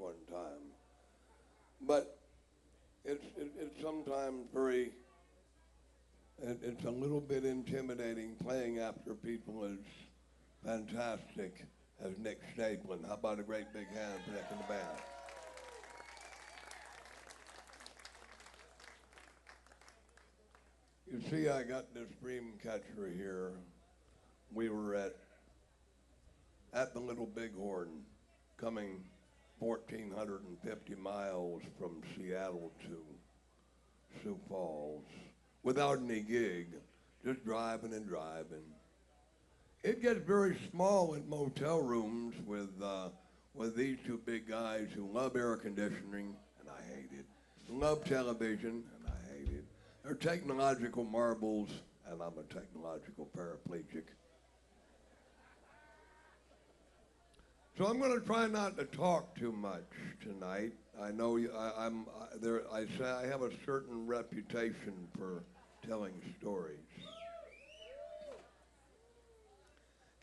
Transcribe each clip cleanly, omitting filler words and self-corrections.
one time. But it's sometimes very, it's a little bit intimidating playing after people as fantastic as Nick Stapleton. How about a great big hand for Nick and the band? You see, I got this dream catcher here. We were at the Little Bighorn, coming 1,450 miles from Seattle to Sioux Falls, without any gig, just driving and driving. It gets very small in motel rooms with these two big guys who love air conditioning, and I hate it, love television, and I hate it. They're technological marbles, and I'm a technological paraplegic. So I'm going to try not to talk too much tonight. I know I say I have a certain reputation for telling stories.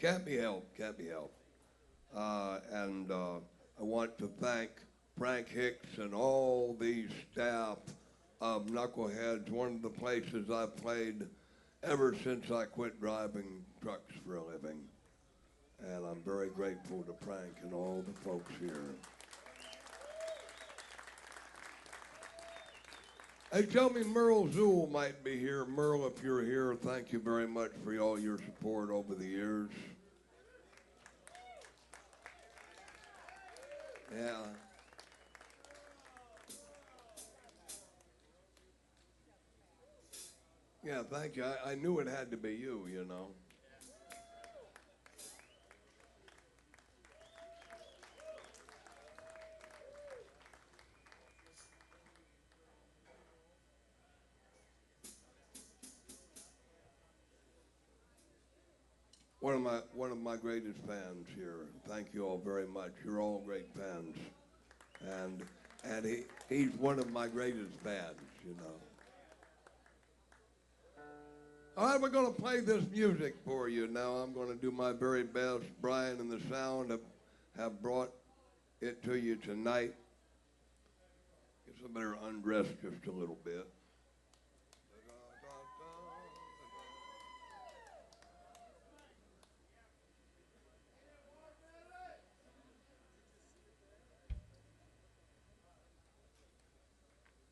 Can't be helped, can't be helped. And I want to thank Frank Hicks and all the staff of Knuckleheads, one of the places I've played ever since I quit driving trucks for a living. And I'm very grateful to Frank and all the folks here. They tell me Merle Zool might be here. Merle, if you're here, thank you very much for all your support over the years. Yeah. Yeah, thank you. I knew it had to be you, you know. One of my greatest fans here. Thank you all very much. You're all great fans, and he's one of my greatest fans, you know. All right, we're going to play this music for you now. I'm going to do my very best. Brian and the sound have brought it to you tonight. Guess I better undress just a little bit.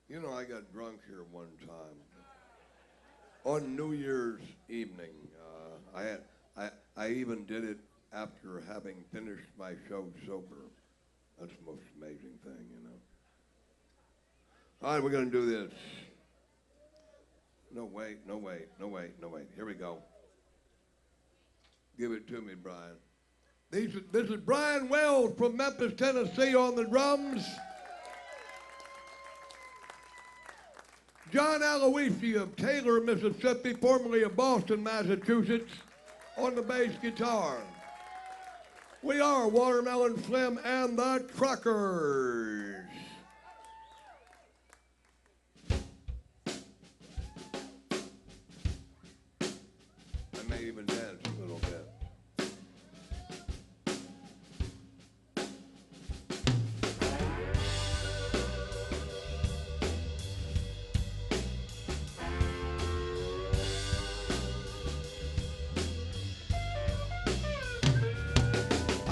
You know, I got drunk here one time. On New Year's evening, I even did it after having finished my show sober. That's the most amazing thing, you know. All right, we're going to do this. No, wait. Here we go. Give it to me, Brian. This is Brian Wells from Memphis, Tennessee on the drums. John Aloisi of Taylor, Mississippi, formerly of Boston, Massachusetts, on the bass guitar. We are Watermelon Slim and the Truckers. I may even dance a little bit.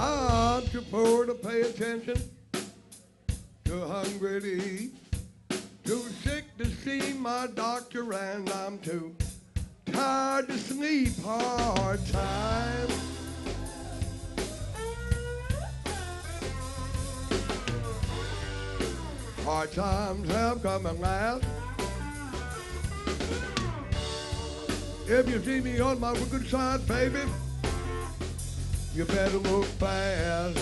I'm too poor to pay attention, too hungry to eat, too sick to see my doctor, and I'm too tired to sleep. Hard times. Hard times have come at last. If you see me on my good side, baby, you better look fast.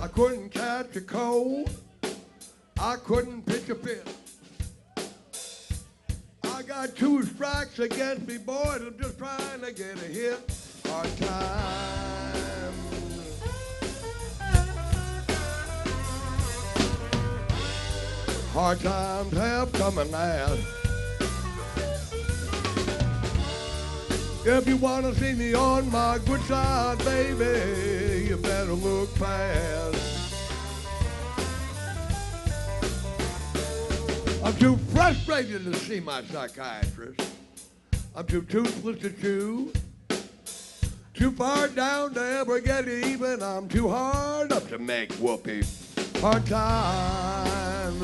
I couldn't catch a cold. I couldn't pitch a fit. I got 2 strikes against me, boys. I'm just trying to get a hit. Hard times. Hard times have come and last. If you wanna see me on my good side, baby, you better look fast. I'm too frustrated to see my psychiatrist. I'm too toothless to chew. Too far down to ever get even. I'm too hard up to make whoopee part-time.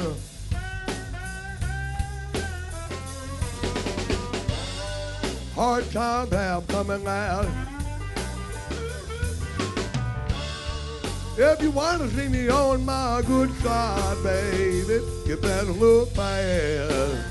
Hard times have coming out. If you want to see me on my good side, baby, you better look fast.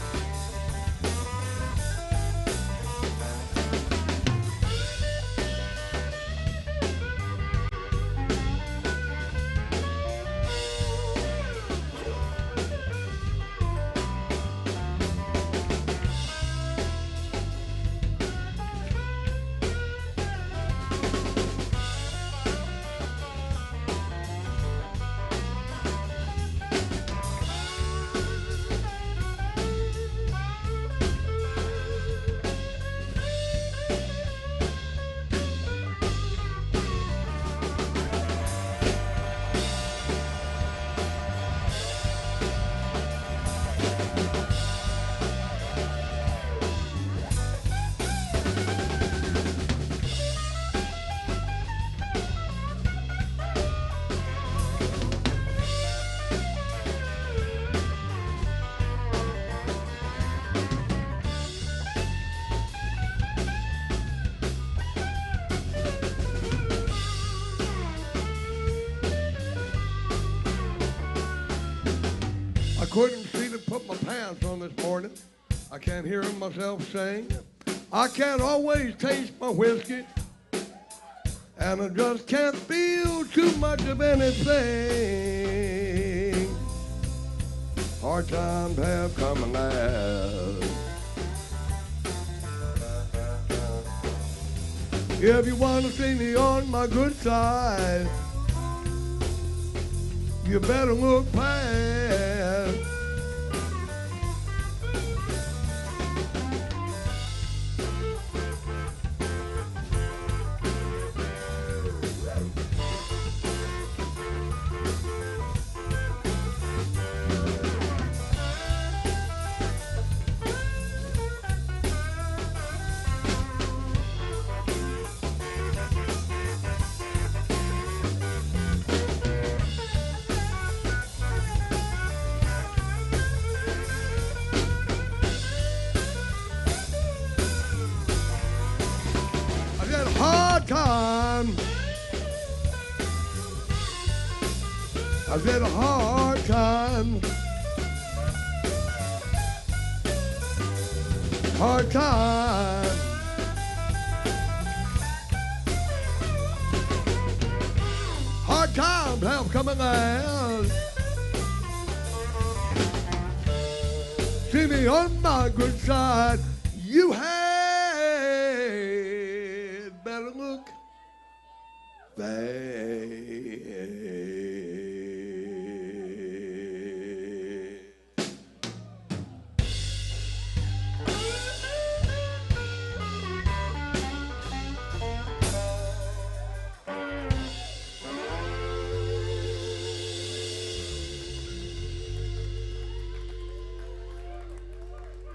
I couldn't see to put my pants on this morning. I can't hear myself sing. I can't always taste my whiskey. And I just can't feel too much of anything. Hard times have come and last. If you want to see me on my good side, you better look fast. I've had a hard time. Hard time. Hard times have come and gone. See me on my good side. You had better look fast.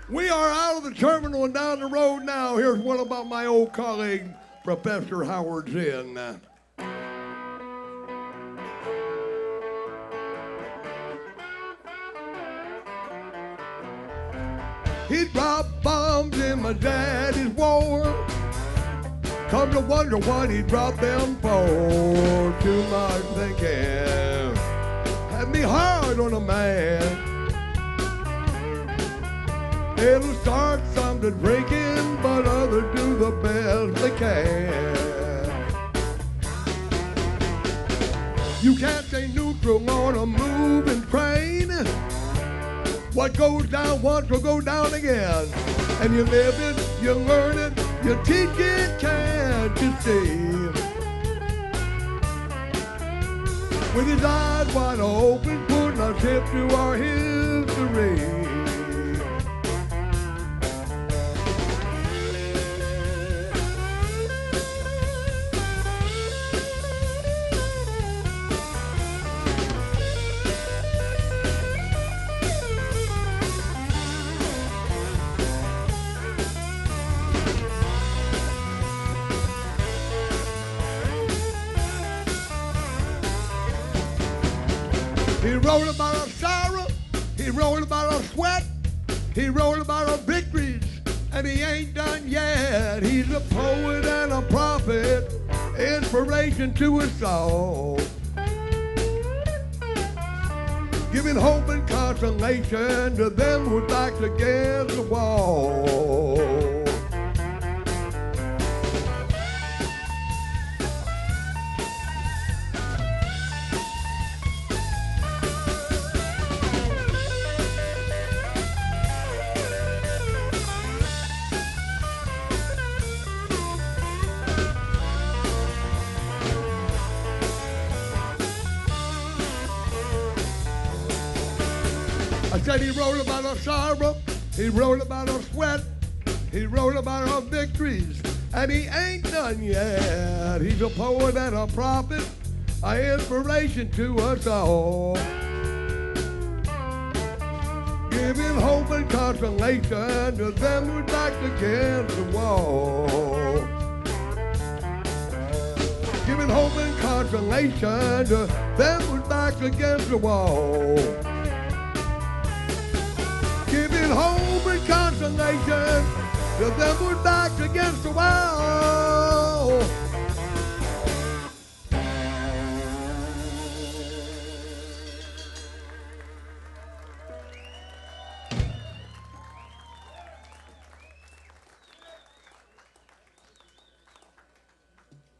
We are out of the terminal and down the road now. Here's one about my old colleague, Professor Howard Zinn. He dropped bombs in my daddy's war. Come to wonder what he dropped them for. Too much thinking had me hard on a man. It'll start some to drinking, but others do the best they can. You can't stay neutral on a moving train. What goes down once will go down again. And you live it, you learn it, you teach it, can't you see? With his eyes wide open, putting us hip to our history. He wrote about our sorrow, he wrote about our sweat, he wrote about our victories, and he ain't done yet. He's a poet and a prophet, inspiration to us all. Giving hope and consolation to them who's backed against the wall. I said he wrote about our sorrow, he wrote about our sweat, he wrote about our victories, and he ain't done yet. He's a poet and a prophet, an inspiration to us all. Giving hope and consolation to them who's backed against the wall. Giving hope and consolation to them who's backed against the wall. Giving hope and consolation to them who's backed against the wall.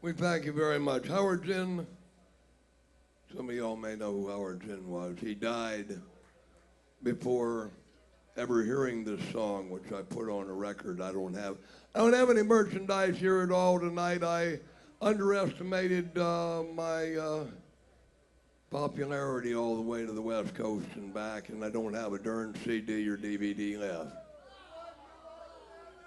We thank you very much. Howard Zinn, some of y'all may know who Howard Zinn was. He died before ever hearing this song, which I put on a record. I don't have any merchandise here at all tonight. I underestimated my popularity all the way to the West Coast and back, and I don't have a darn CD or DVD left.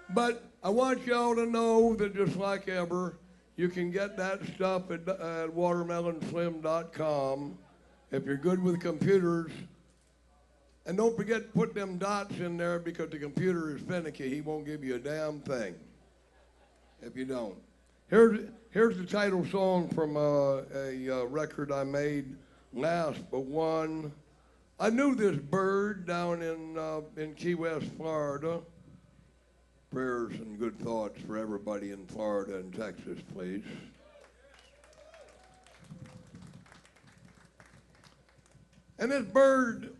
But I want y'all to know that just like ever, you can get that stuff at watermelonslim.com if you're good with computers. And don't forget to put them dots in there because the computer is finicky. He won't give you a damn thing if you don't. Here's the title song from a record I made last but one. I knew this bird down in Key West, Florida. Prayers and good thoughts for everybody in Florida and Texas, please. And this bird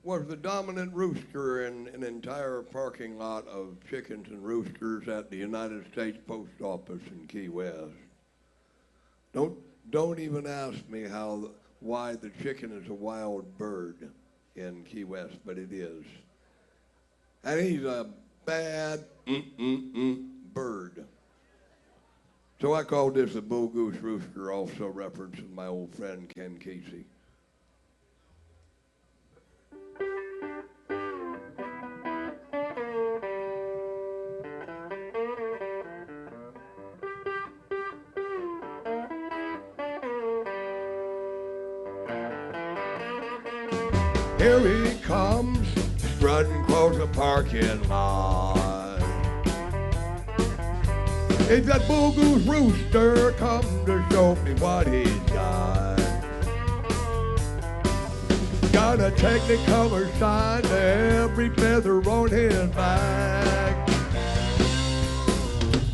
was the dominant rooster in an entire parking lot of chickens and roosters at the United States Post Office in Key West. Don't even ask me why the chicken is a wild bird in Key West, but it is. And he's a bad bird. So I called this a Boo Goose Rooster, also referencing my old friend Ken Kesey. Here he comes, strutting across the parking lot. It's that Boo Goose Rooster come to show me what he's got. Got a Technicolor sign to every feather on his back.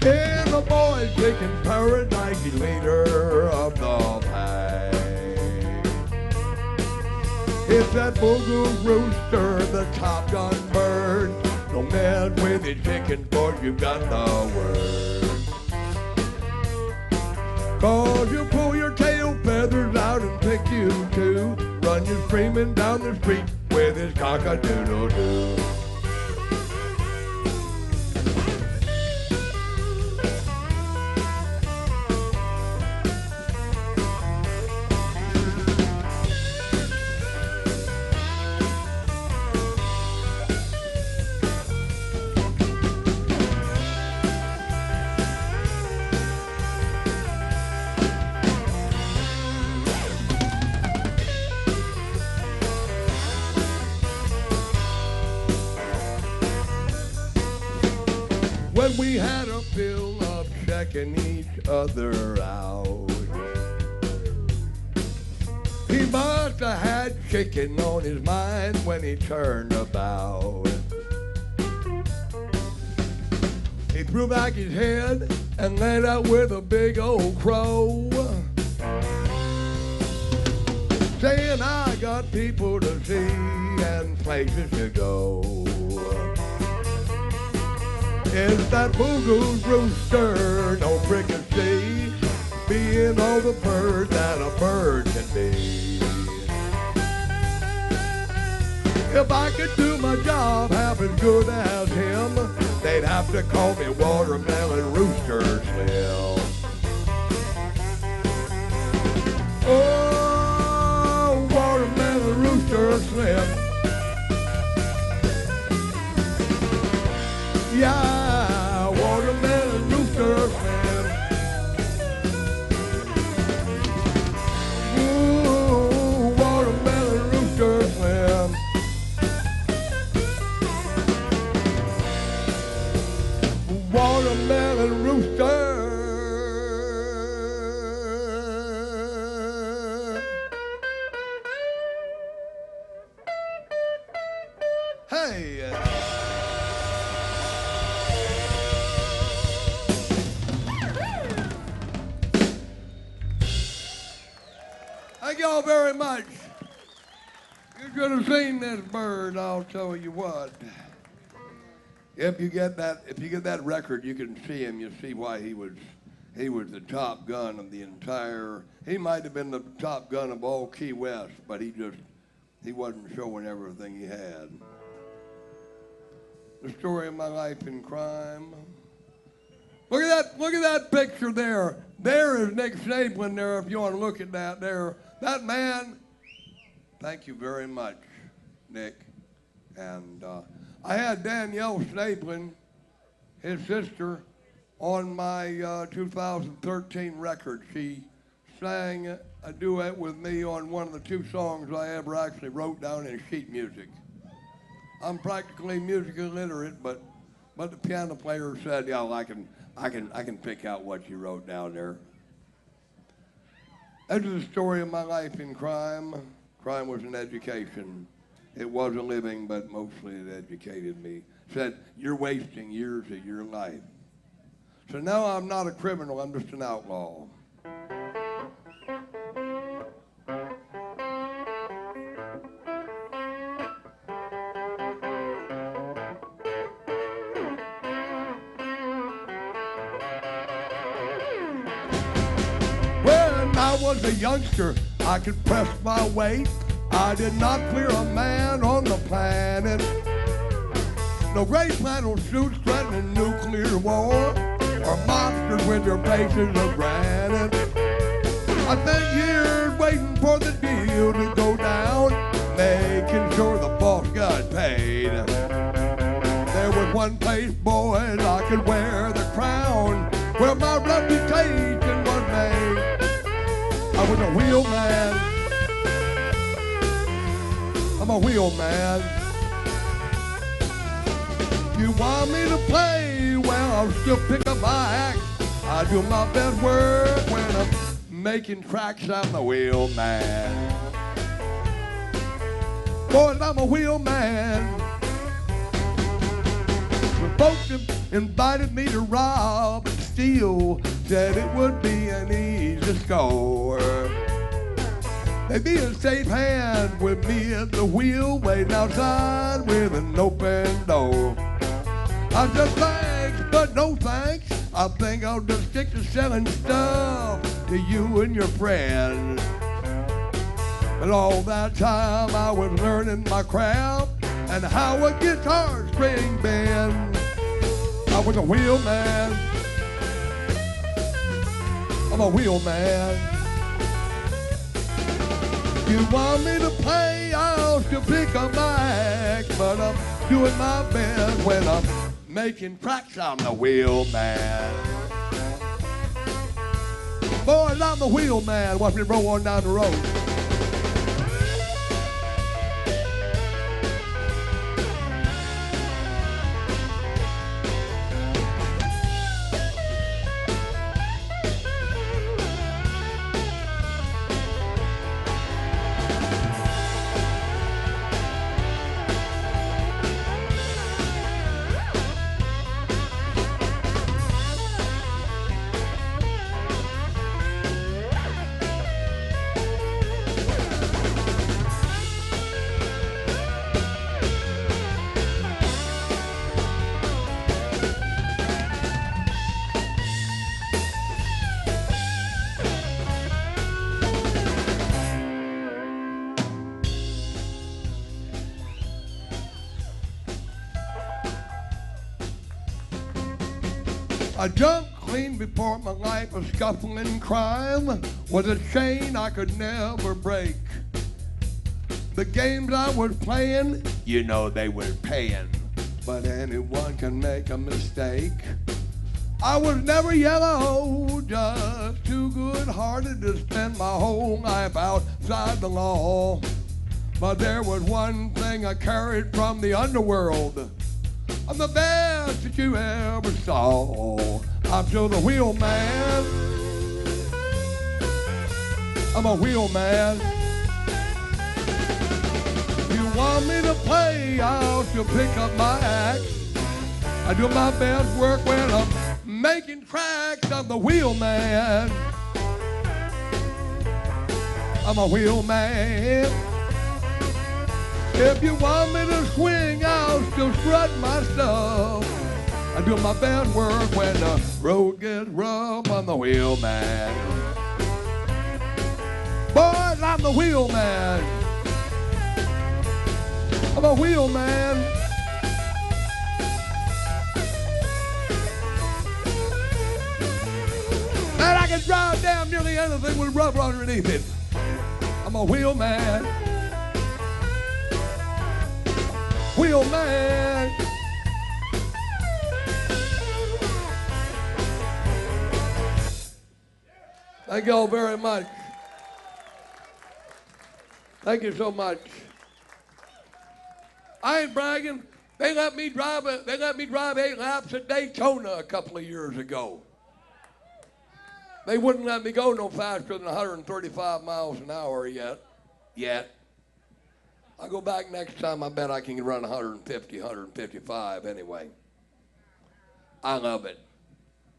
In the boys picking paradise, he's leader of the pack. It's that Boo Goose Rooster, the top gun bird. Don't mess with his chicken, boys, you've got the word. 'Cause you pull your tail feathers out and pick you two. Run you screaming down the street with his cock-a-doodle-doo. When we had a fill of checking each other out, he must have had chicken on his mind when he turned about. He threw back his head and laid out with a big old crow, saying, I got people to see and places to go. It's that Boo Rooster, no fricassee, being all the bird that a bird can be. If I could do my job half as good as him, they'd have to call me Watermelon Rooster Slim. Oh, Watermelon Rooster Slim. Yeah, Watermelon Rooster Slim. Ooh, Watermelon Rooster Slim. Watermelon Rooster. Hey. Thank y'all very much. You should have seen this bird, I'll tell you what. If you get that record, you can see him. You see why he was the top gun of the entire. He might have been the top gun of all Key West, but he wasn't showing everything he had. The story of my life in crime. Look at that picture there. There is Nick Snablin there. If you want to look at that there, that man. Thank you very much, Nick, and. I had Danielle Snablin, his sister, on my 2013 record. She sang a duet with me on one of the 2 songs I ever actually wrote down in sheet music. I'm practically musically illiterate, but the piano player said, "Yeah, I can pick out what you wrote down there." This is the story of my life in crime. Crime was an education. It was a living, but mostly it educated me. Said, you're wasting years of your life. So now I'm not a criminal, I'm just an outlaw. When I was a youngster, I could press my weight. I did not fear a man on the planet. No gray flannel suits threatening nuclear war, or monsters with their faces of granite. I spent years waiting for the deal to go down, making sure the boss got paid. There was one place, boys, I could wear the crown, where my reputation was made. I was a wheelman. I'm a wheelman. You want me to play? Well, I'll still pick up my axe. I do my best work when I'm making tracks. I'm a wheelman. Boys, I'm a wheelman. The folks that invited me to rob and steal said it would be an easy score. They'd be in safe hand with me at the wheel, waiting outside with an open door. I said thanks, but no thanks. I think I'll just stick to selling stuff to you and your friends. But all that time I was learning my craft and how a guitar string bends. I was a wheelman. I'm a wheelman. You want me to play, I'll still pick up my axe, but I'm doing my best when I'm making tracks. I'm the wheelman. Boys, I'm the wheelman. Watch me roll on down the road. I jumped clean before my life of scuffling crime was a chain I could never break. The games I was playing, you know they were paying, but anyone can make a mistake. I was never yellow, just too good-hearted to spend my whole life outside the law. But there was one thing I carried from the underworld. I'm the best that you ever saw. I'm still the Wheelman. I'm a Wheelman. You want me to play, I'll still pick up my axe. I do my best work when I'm making tracks. I'm the Wheelman. I'm a Wheelman. If you want me to swing, I'll still strut my stuff. I do my best work when the road gets rough. I'm the Wheelman. Boys, I'm the Wheelman. I'm a Wheelman. And I can drive down nearly anything with rubber underneath it. I'm a Wheelman. Wheelman. Thank you all very much. Thank you so much. I ain't bragging. They let me drive 8 laps at Daytona a couple of years ago. They wouldn't let me go no faster than 135 miles an hour yet. I'll go back next time. I bet I can run 150, 155 anyway. I love it.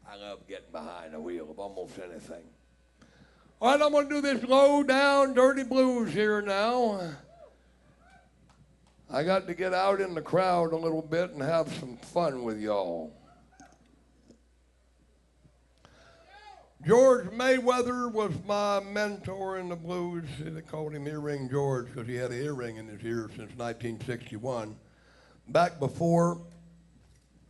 I love getting behind the wheel of almost anything. All right, I'm going to do this low down, dirty blues here now. I got to get out in the crowd a little bit and have some fun with y'all. George Mayweather was my mentor in the blues. They called him Earring George because he had an earring in his ear since 1961. Back before,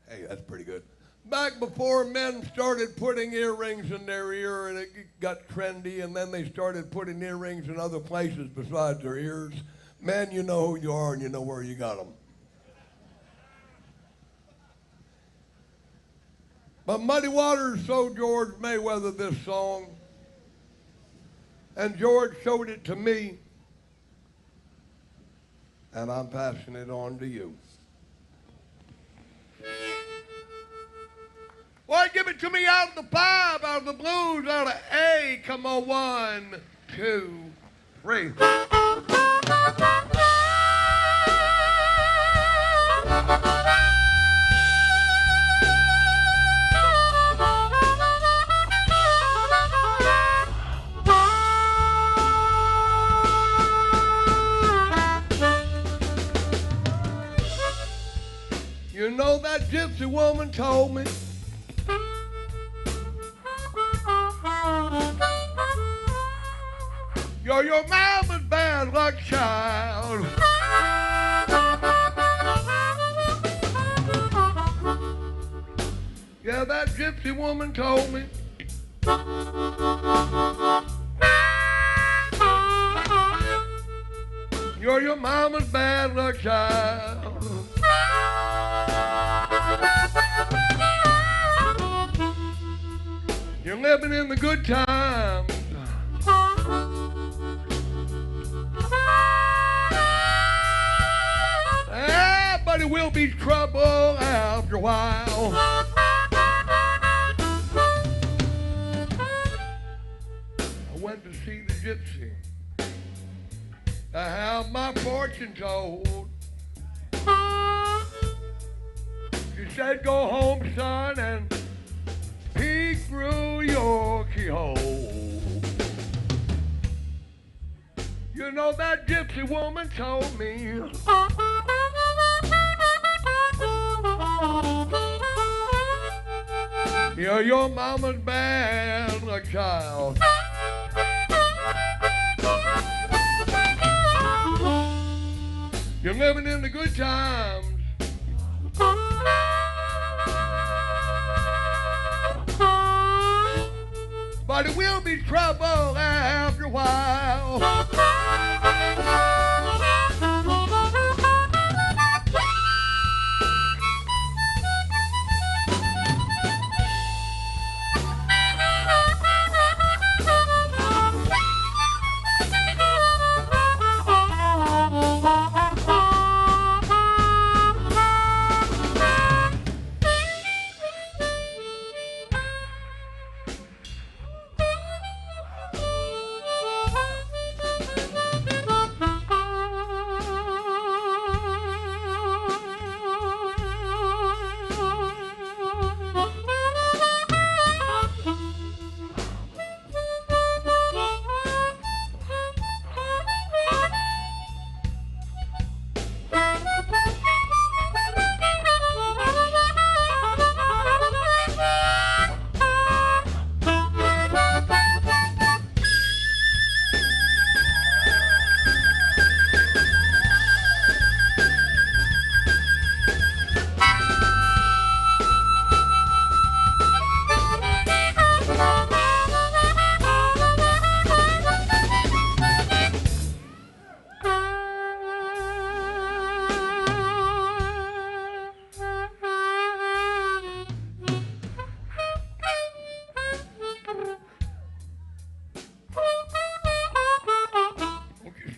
hey, that's pretty good. Back before men started putting earrings in their ear and it got trendy, and then they started putting earrings in other places besides their ears. Men, you know who you are and you know where you got them. But Muddy Waters showed George Mayweather this song, and George showed it to me, and I'm passing it on to you. Boy, give it to me out of the 5, out of the blues, out of A. Come on, 1, 2, 3. You know that gypsy woman told me you're your mama's bad luck child. Yeah, that gypsy woman told me you're your mama's bad luck child. You're living in the good times. But it will be trouble after a while. I went to see the gypsy. I have my fortune told. She said, go home, son, and peek through your keyhole. You know that gypsy woman told me you're your mama's bad luck child. You're living in the good times. but it will be trouble after a while.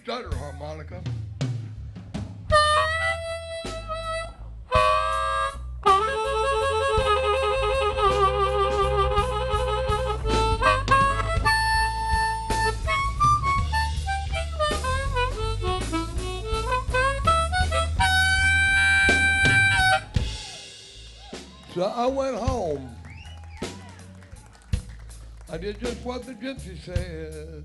Stutter harmonica. So I went home. I did just what the gypsy said.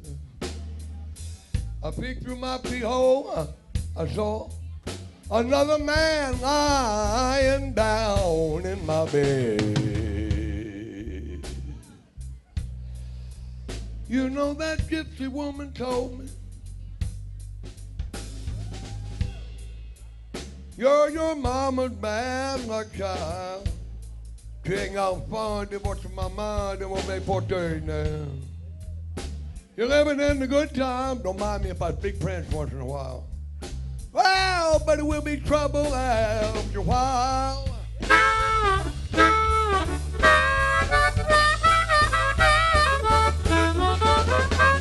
I peeked through my peehole, I saw another man lying down in my bed. You know that gypsy woman told me, you're your mama's bad luck child. King out fun, divorce my mind, and won't make 14 now. You're living in the good time. Don't mind me if I speak French once in a while. Well, but it will be trouble after a while.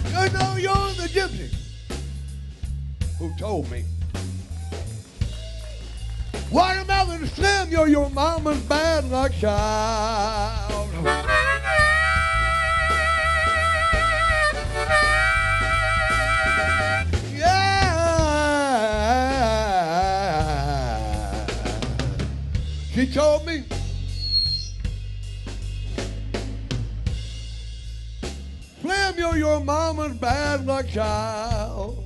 You know you're the gypsy who told me. Watermelon Slim, you're your mama's bad luck child. She told me, Slim, you're your mama's bad luck child.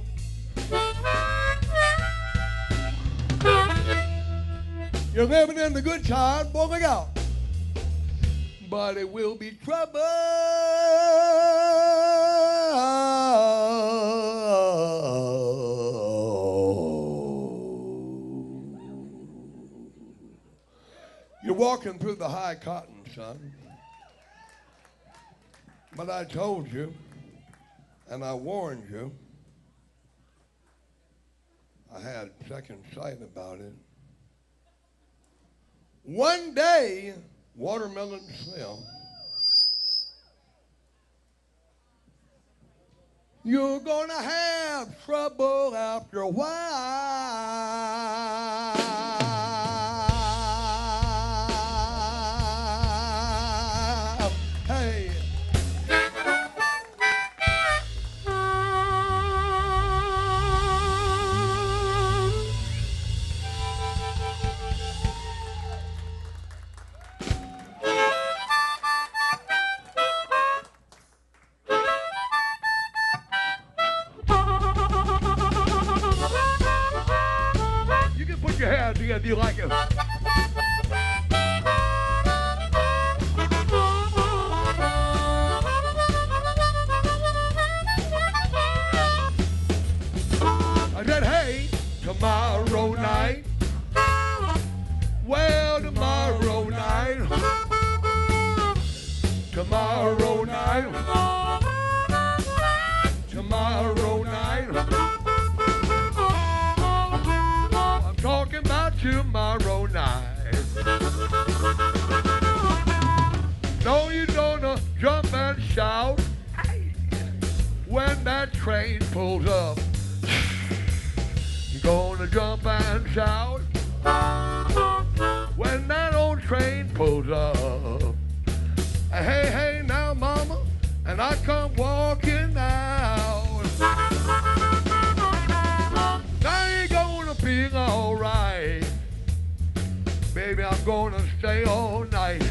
You're living in the good time, boy, look out. But it will be trouble. You're walking through the high cotton, son. But I told you, and I warned you, I had second sight about it. One day, Watermelon Slim, you're gonna have trouble after a while. Hey. Your hands together, do you like it? I said, hey, tomorrow night. Well, tomorrow night. Tomorrow night. that train pulls up, you're gonna jump and shout. When that old train pulls up, hey, hey, now, mama, and I come walking out. Now you're gonna be alright. Baby, I'm gonna stay all night.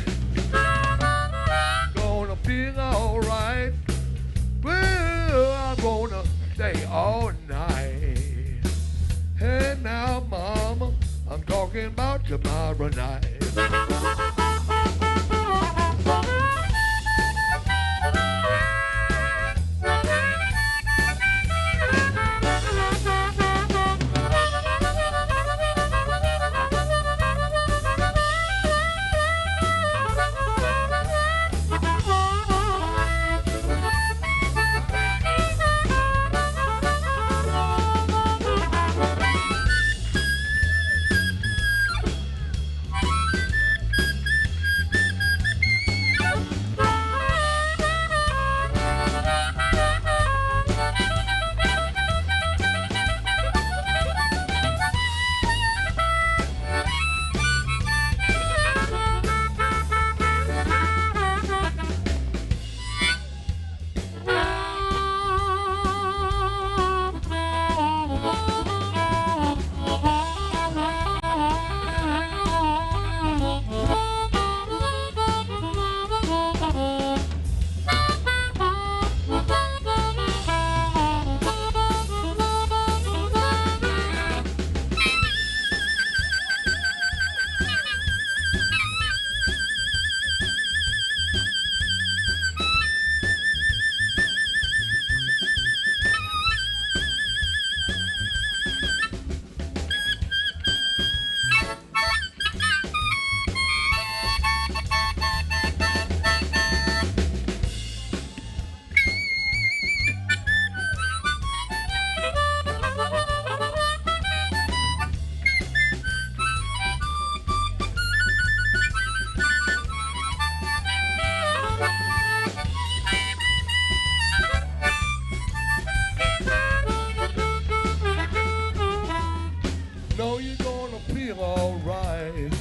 Gonna be alright. Well, I'm gonna stay all night. Hey now, mama, I'm talking about tomorrow night. Know you're gonna feel alright.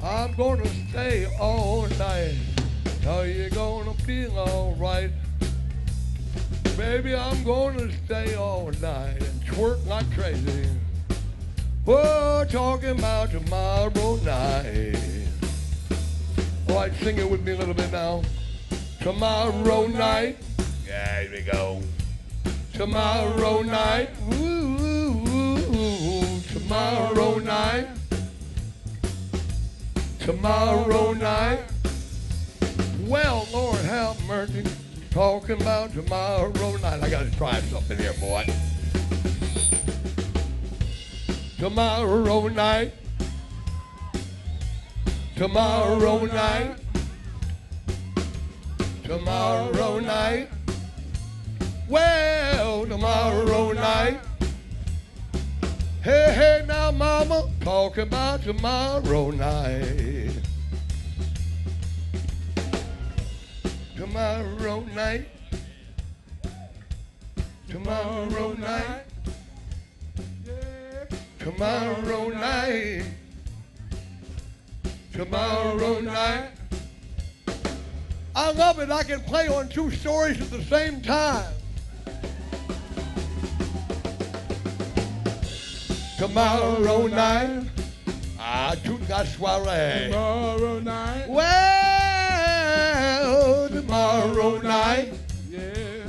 I'm gonna stay all night. Know you're gonna feel alright. Baby, I'm gonna stay all night and twerk like crazy. Whoa, talking about tomorrow night. All right, sing it with me a little bit now. Tomorrow night. Yeah, here we go. Tomorrow night. Ooh, tomorrow night. Tomorrow night. Well, Lord have mercy. Talking about tomorrow night. I gotta try something here, boy. Tomorrow night. Tomorrow night. Tomorrow night. Well, tomorrow night. Hey, hey, now, mama, talking about tomorrow night. Tomorrow night. Tomorrow night. Tomorrow night. Tomorrow night. I love it. I can play on two stories at the same time. Tomorrow night. Toute la soirée. Tomorrow night. Well, tomorrow night. Yeah.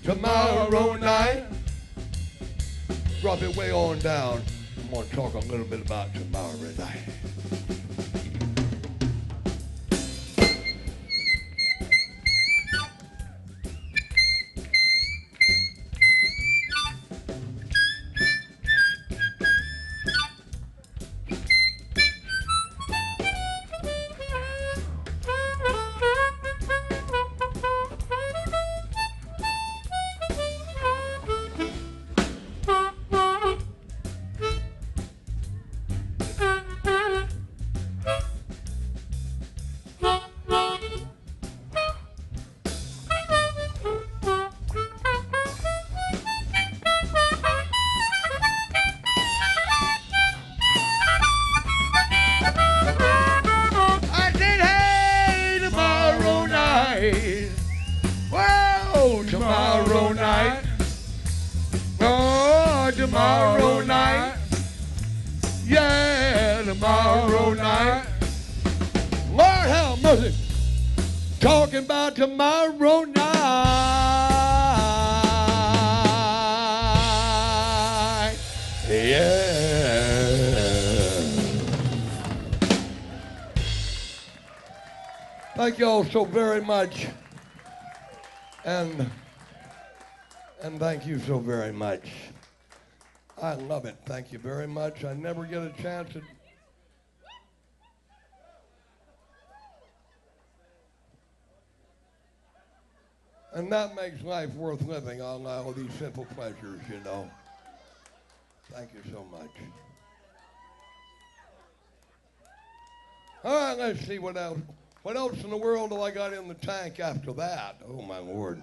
Tomorrow night. Drop it way on down. I'm going to talk a little bit about tomorrow night. tomorrow night. Yeah, tomorrow night. Lord have mercy. Talking about tomorrow night. Yeah. Thank you all so very much. And thank you so very much. I love it. Thank you very much. I never get a chance to. And that makes life worth living, all these simple pleasures, you know. Thank you so much. All right, let's see what else. What else in the world do I got in the tank after that? Oh, my Lord.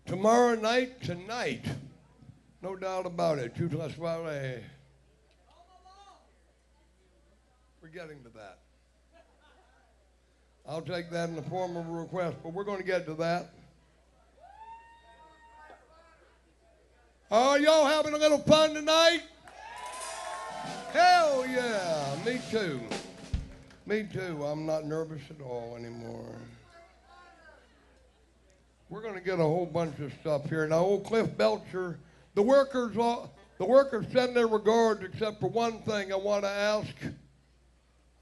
Tomorrow night, tonight. No doubt about it. We're getting to that. I'll take that in the form of a request, but we're going to get to that. Are y'all having a little fun tonight? Hell yeah, me too. Me too. I'm not nervous at all anymore. We're going to get a whole bunch of stuff here. Now, old Cliff Belcher, the workers send their regards except for one thing I want to ask.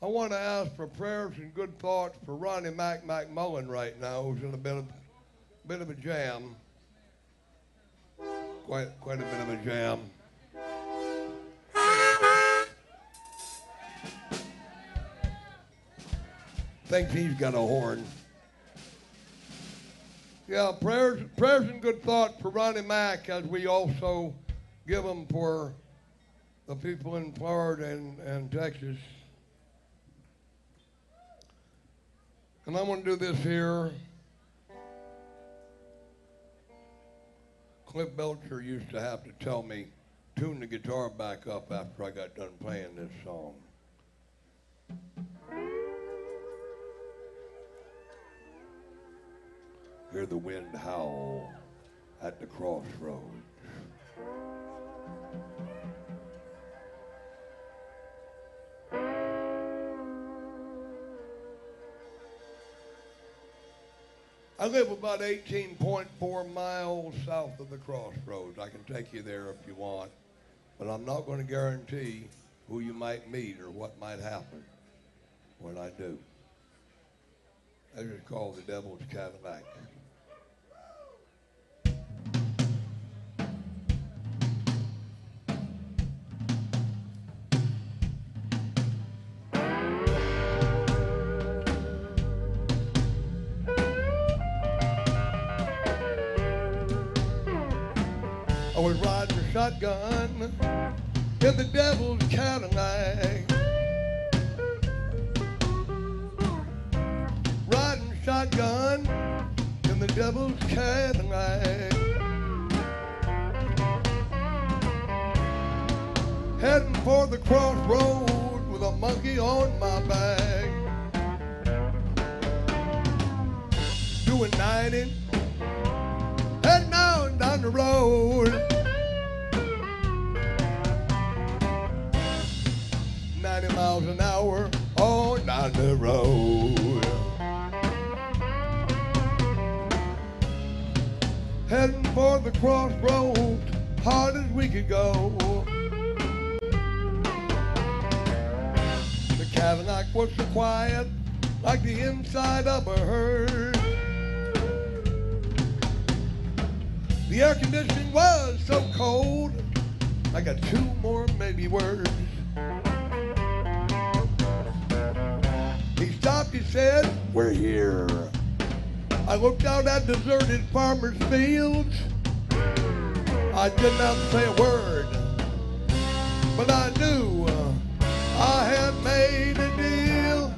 I want to ask for prayers and good thoughts for Ronnie McMullen right now, who's in a bit of a jam. Quite a bit of a jam. Thinks he's got a horn. Yeah, prayers and good thoughts for Ronnie Mac, as we also give them for the people in Florida and Texas. And I'm going to do this here. Cliff Belcher used to have to tell me, tune the guitar back up after I got done playing this song. Hear the wind howl at the crossroads. I live about 18.4 miles south of the crossroads. I can take you there if you want, but I'm not going to guarantee who you might meet or what might happen when I do. This is called the Devil's Cadillac. I was riding a shotgun in the Devil's Cadillac. Riding shotgun in the Devil's Cadillac. Heading for the crossroads with a monkey on my back. Doing 90, heading down the road. 90 miles an hour on down the road. Heading for the crossroads, hard as we could go. The Cadillac was so quiet, like the inside of a herd. The air conditioning was so cold, I got 2 more maybe words. He stopped, he said, "We're here." I looked out at deserted farmers' fields. I did not say a word, but I knew I had made a deal.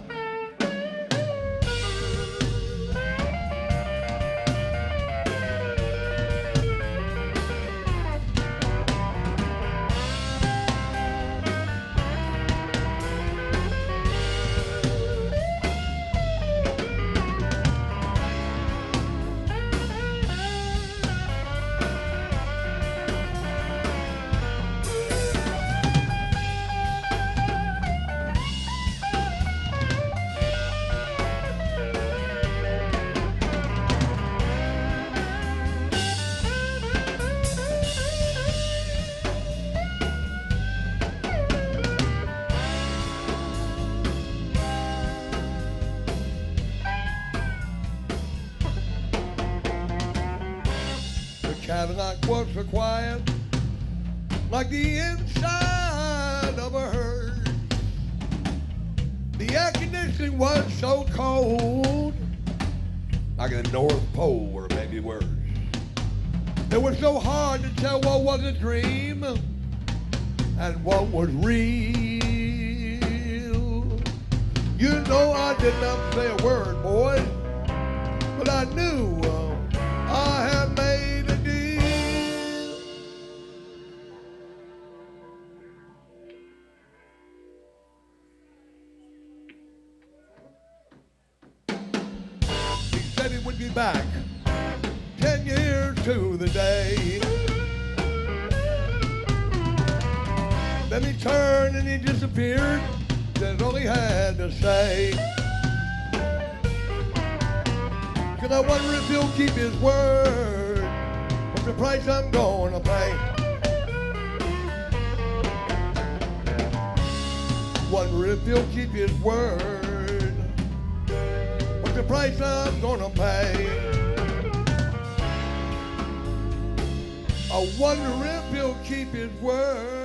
Cadillac was so quiet, like the inside of a herd. The air conditioning was so cold, like the North Pole or maybe worse. It was so hard to tell what was a dream and what was real. You know I did not say a word, boy, but I knew I had made a deal. He said he would be back 10 years to the day. Then he turned and he disappeared. That's all he had to say. 'Cause I wonder if he'll keep his word. What's the price I'm gonna pay? Wonder if he'll keep his word. What's the price I'm gonna pay? I wonder if he'll keep his word.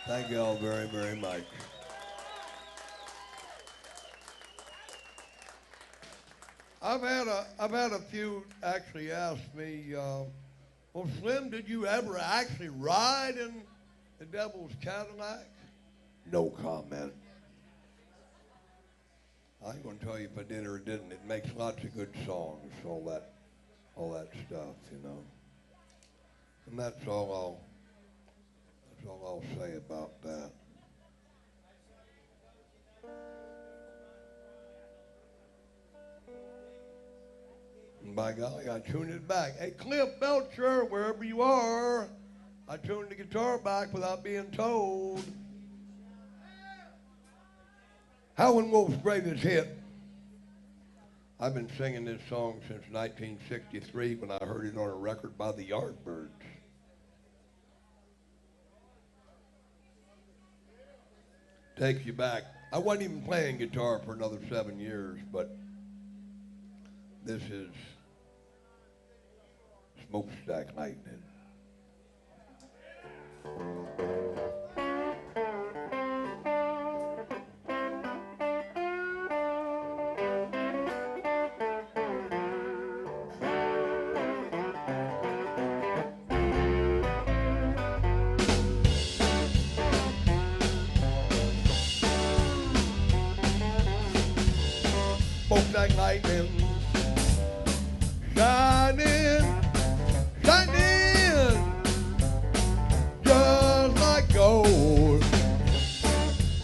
Thank you all very, very much. I've had a few actually ask me, well, Slim, did you ever actually ride in the Devil's Cadillac? No comment. I ain't gonna tell you if I did or didn't. It makes lots of good songs, all that stuff, you know. And that's all I'll say about that. And by golly, I tuned it back. Hey, Cliff Belcher, wherever you are, I tuned the guitar back without being told. Howlin' Wolf's greatest hit. I've been singing this song since 1963 when I heard it on a record by the Yardbirds. Takes you back. I wasn't even playing guitar for another 7 years, but this is Smokestack Lightning. Smokestack lightning, shining, shining, just like gold.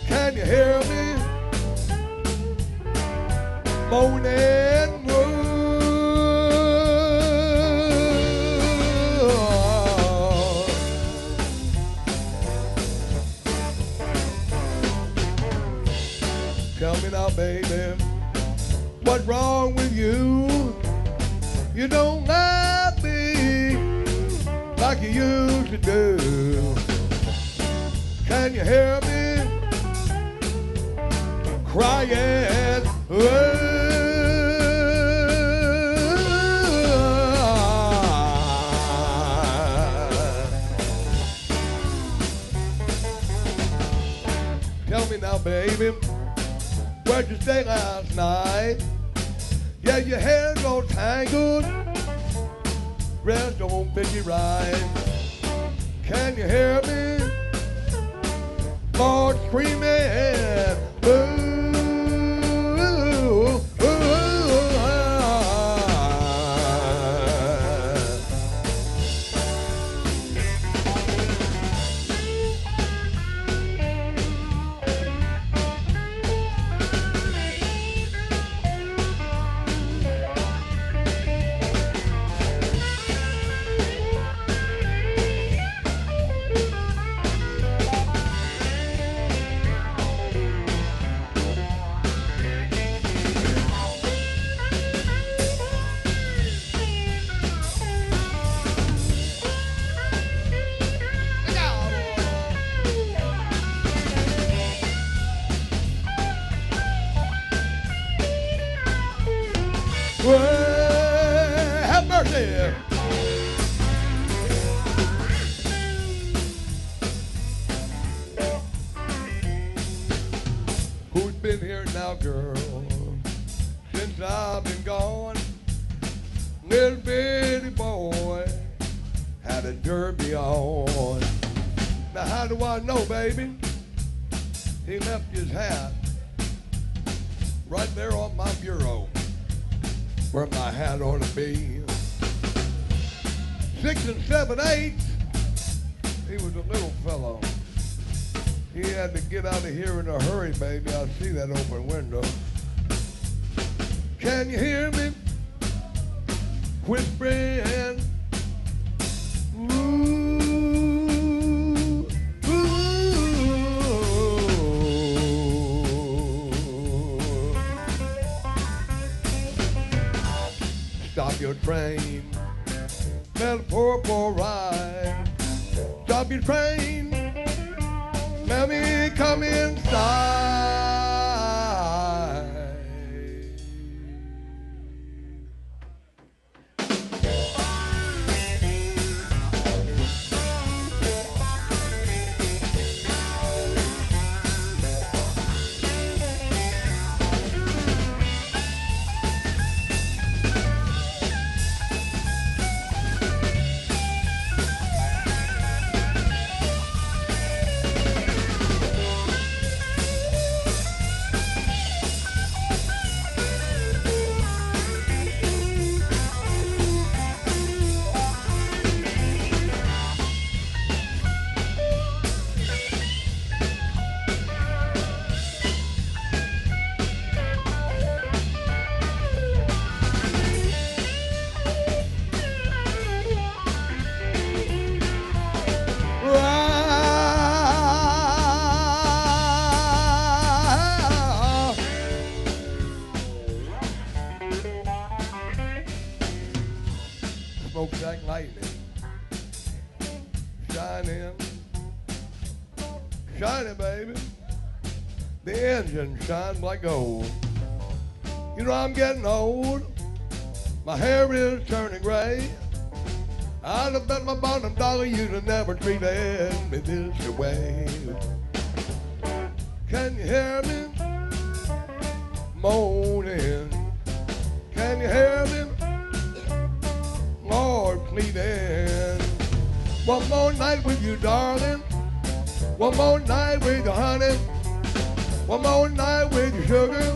Can you hear me? Moaning wood. Tell me now, baby, what's wrong with you? You don't love me like you used to do. Can you hear me crying? Tell me now, baby, where'd you stay last night? Yeah, your hair's all tangled, rest don't fit you right. Can you hear me? Lord screaming, ooh, yeah. Who's been here now, girl, since I've been gone? Little bitty boy had a derby on. Now how do I know, baby? He left his hat right there on my bureau, where my hat ought to be. 6 and 7 eighths, he was a little fellow. He had to get out of here in a hurry, baby. I see that open window. Can you hear me whispering? Ooh, stop your train, let a poor ride. Stop your train, let me come inside. Smokes like lightning, shining, baby. The engine shines like gold. You know I'm getting old. My hair is turning gray. I'd have bet my bottom dollar you'd have never treated me this way. Can you hear me moaning? Can you hear me, Lord, pleading? One more night with you, darling. One more night with you, honey. One more night with you, sugar.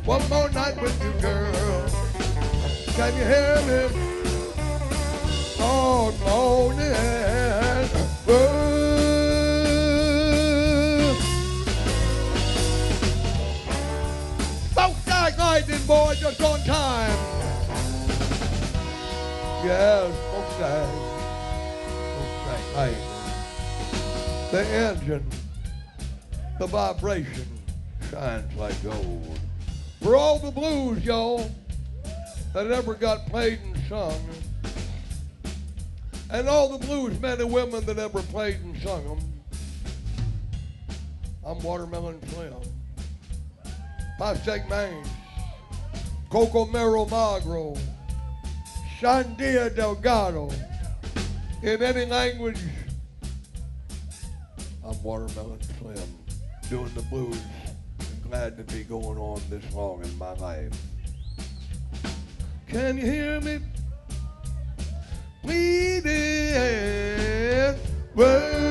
One more night with you, girl. Can you hear me, Lord, moaning? Smoke like lightning, boy, just on time. Yes, smoke like lightning. The engine, the vibration shines like gold. For all the blues, y'all, that ever got played and sung, and all the blues men and women that ever played and sung them, I'm Watermelon Slim. Pastek Maine, Coco Mero Magro, Shandia Delgado, in any language, I'm Watermelon Slim, doing the blues. I'm glad to be going on this long in my life. Can you hear me pleading? Whoa.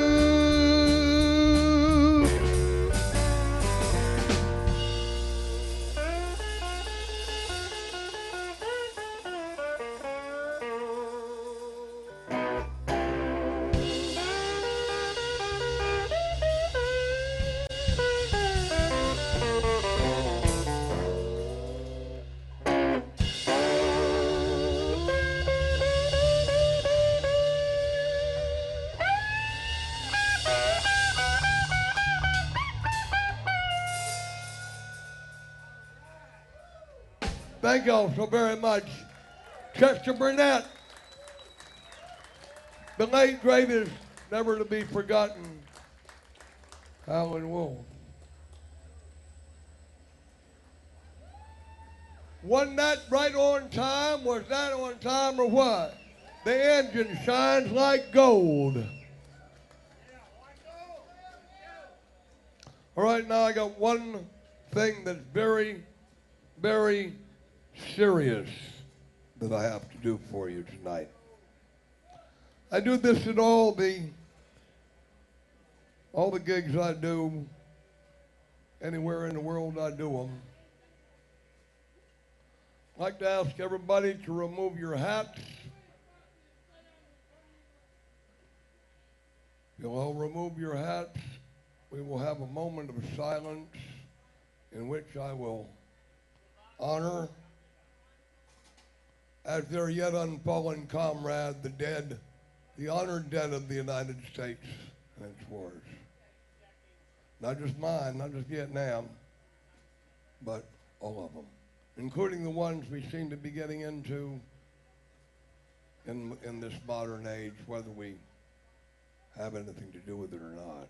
Thank y'all so very much. Chester Burnett, the late greatest, never to be forgotten, Howlin' Wolf. Wasn't that right on time? Was that on time or what? The engine shines like gold. All right, now I got one thing that's very, very serious that I have to do for you tonight. I do this at all the gigs I do, anywhere in the world I do them. I'd like to ask everybody to remove your hats. You'll all remove your hats. We will have a moment of silence in which I will honor, as their yet unfallen comrade, the dead, the honored dead of the United States and its wars. Not just mine, not just Vietnam, but all of them, including the ones we seem to be getting into in this modern age, whether we have anything to do with it or not.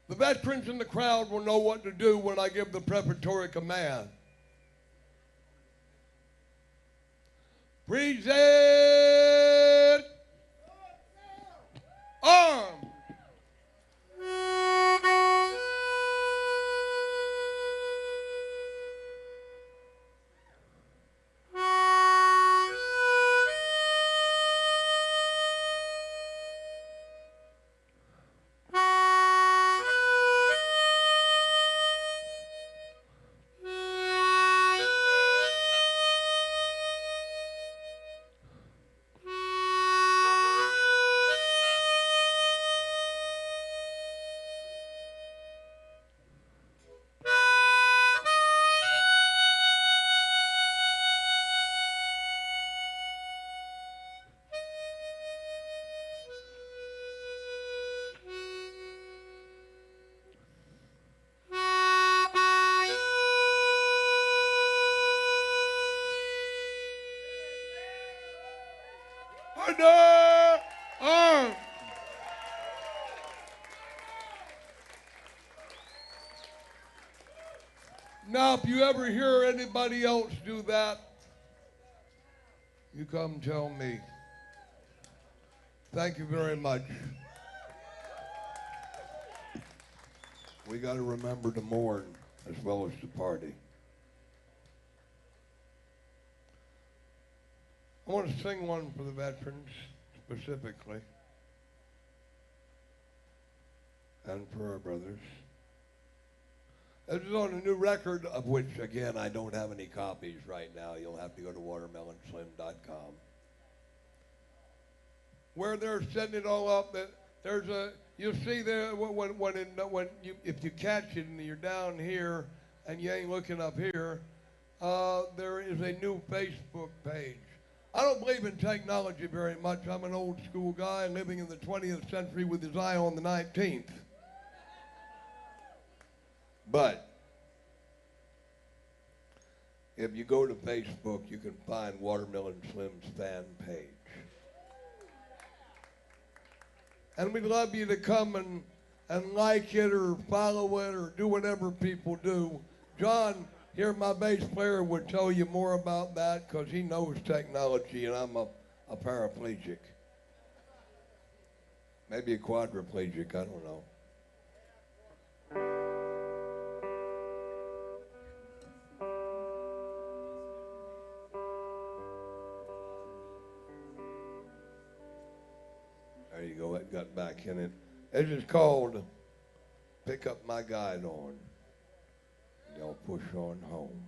The veterans in the crowd will know what to do when I give the preparatory command. Present arms. Now, if you ever hear anybody else do that, you come tell me. Thank you very much. We got to remember to mourn as well as to party. I want to sing one for the veterans specifically, and for our brothers. This is on a new record, of which, again, I don't have any copies right now. You'll have to go to watermelonslim.com, where they're setting it all up. That there's a, you'll see there if you catch it and you're down here and you ain't looking up here, there is a new Facebook page. I don't believe in technology very much. I'm an old school guy living in the 20th century with his eye on the 19th. But if you go to Facebook, you can find Watermelon Slim's fan page. And we'd love you to come and like it or follow it or do whatever people do. John, here, my bass player, would tell you more about that because he knows technology and I'm a paraplegic. Maybe a quadriplegic, I don't know. There you go, it got back in it. It is called Pick Up My Guide On. They'll push on home.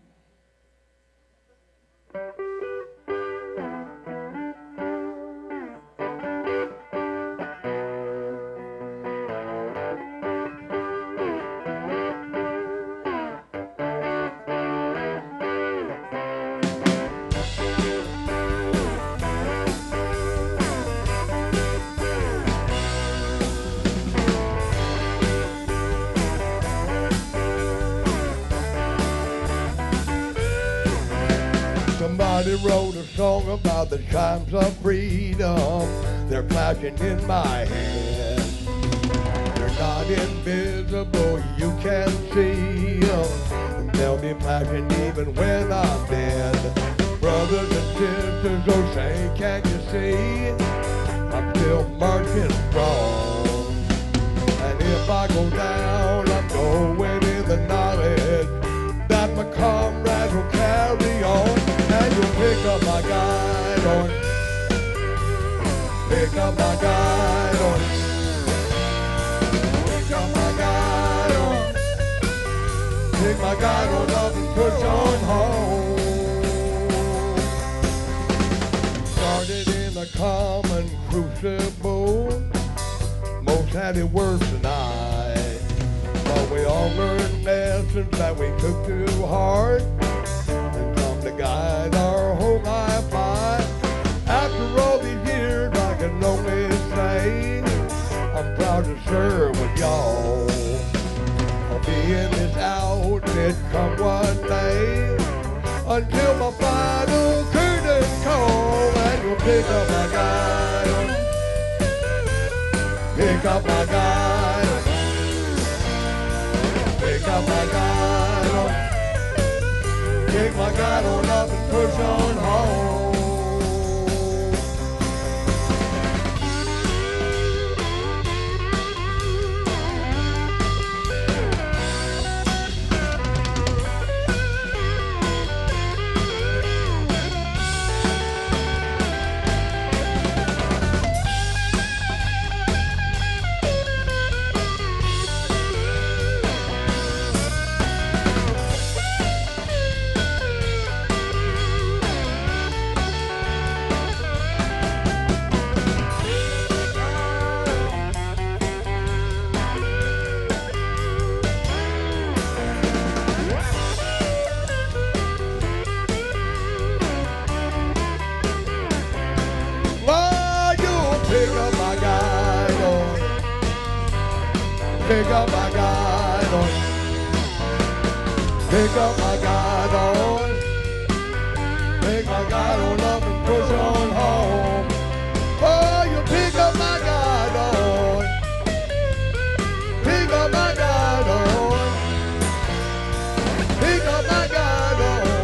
Somebody wrote a song about the chimes of freedom. They're flashing in my head. They're not invisible, you can see them. They'll be flashing even when I'm dead. Brothers and sisters, oh say, can't you see? I'm still marching strong. And if I go down, I'm going in the knowledge that my comrades will carry on. And you'll pick up my guide on. Pick up my guide on. Pick up my guide on. Pick my guide on up and push on home. Started in a common crucible. Most had it worse than I. But we all learned lessons that we took too hard and come to guide our whole life by. After all these years, I can only say I'm proud to serve with y'all. I'll be in this outfit come one day until my final curtain call. And you'll pick up my guide. Pick up my guide. Pick up my guide. Pick my guide on up and push on home. Pick up my guide on. Pick up my guide on. Pick my guide on up and push on home. Oh, you pick up my guide on. Pick up my guide on. Pick up my guide on.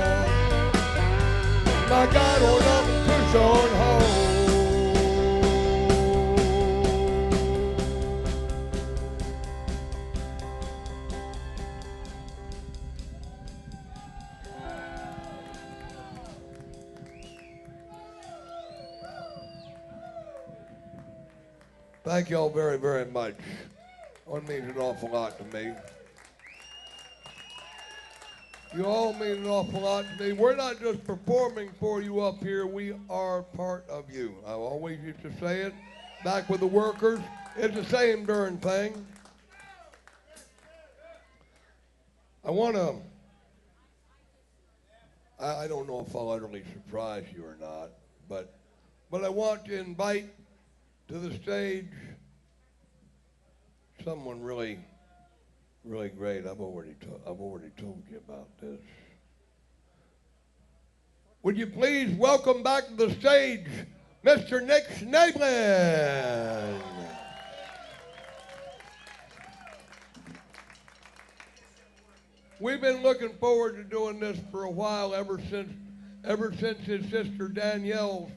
My guide on up and push on home. Thank you all very, very much. It means an awful lot to me. You all mean an awful lot to me. We're not just performing for you up here. We are part of you. I always used to say it back with the workers. It's the same darn thing. I don't know if I'll utterly surprise you or not, but I want to invite to the stage someone really, really great. I've already told you about this. Would you please welcome back to the stage Mr. Nick Schneeblen. We've been looking forward to doing this for a while, ever since his sister Danielle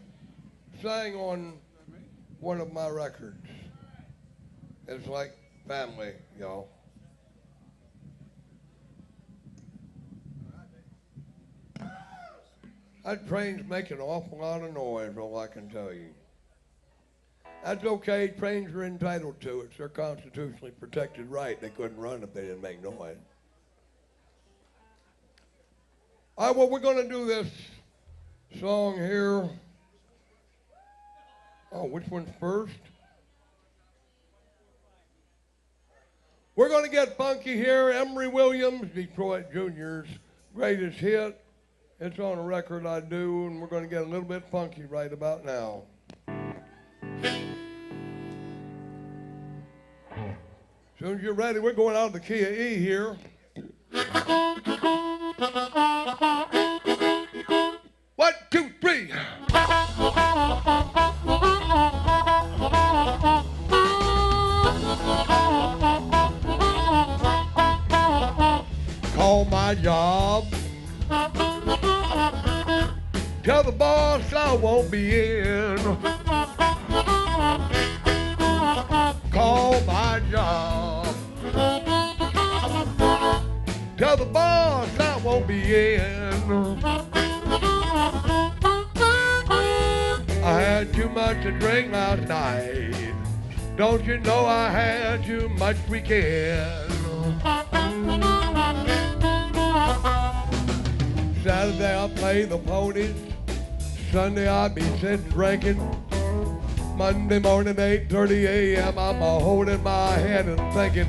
sang on one of my records. It's like family, y'all. That train's making an awful lot of noise, all I can tell you. That's okay, trains are entitled to it. It's their constitutionally protected right. They couldn't run if they didn't make noise. All right, well, we're going to do this song here. Oh, which one's first? We're going to get funky here. Emory Williams, Detroit Junior's greatest hit. It's on a record I do, and we're going to get a little bit funky right about now. As soon as you're ready, we're going out of the key of E here. 1, 2, 3. Call my job Tell the boss I won't be in. Call my job. Tell the boss I won't be in. I had too much to drink last night. Don't you know I had too much weekend? Saturday I play the ponies. Sunday I be sitting drinking. Monday morning 8:30 a.m. I'm holding my head and thinking,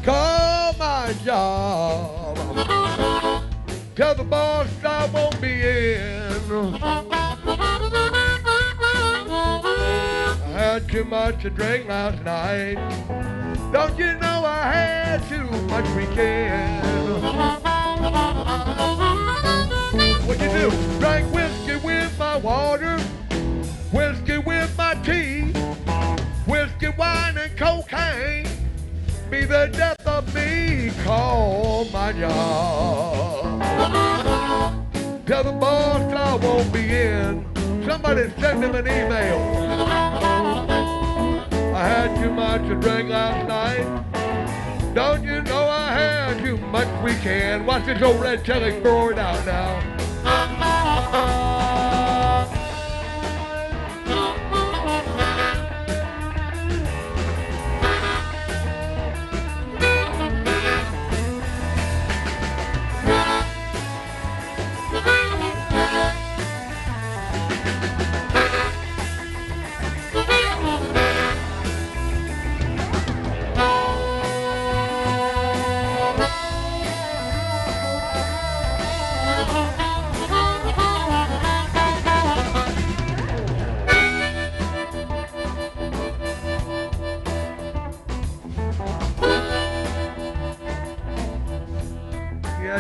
call my job. Tell the boss I won't be in. I had too much to drink last night. Don't you know I had too much weekend? What you do? Drank whiskey with my water, whiskey with my tea, whiskey, wine, and cocaine. Be the death of me. Call my job. Tell the boss I won't be in. Somebody send him an email. I had too much to drink last night. Don't you know I had too much weekend? Watch this old red telly throw it out now.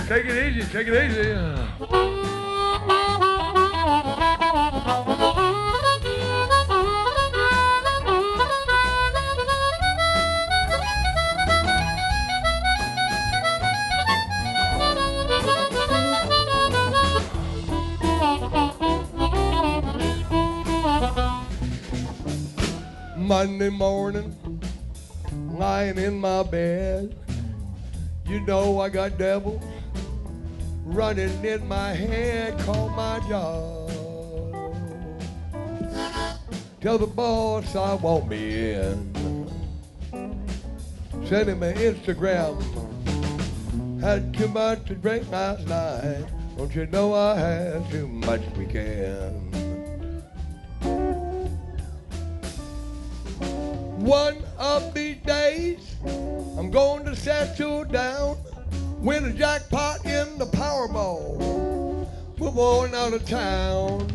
Take it easy, take it easy. Monday morning, lying in my bed, you know I got devils running in my head. Call my job. Tell the boss I won't be in. Send him an Instagram. Had too much to drink last night. Don't you know I had too much weekend? One of these days, I'm going to settle down, win a jackpot in the Powerball, move on out of town,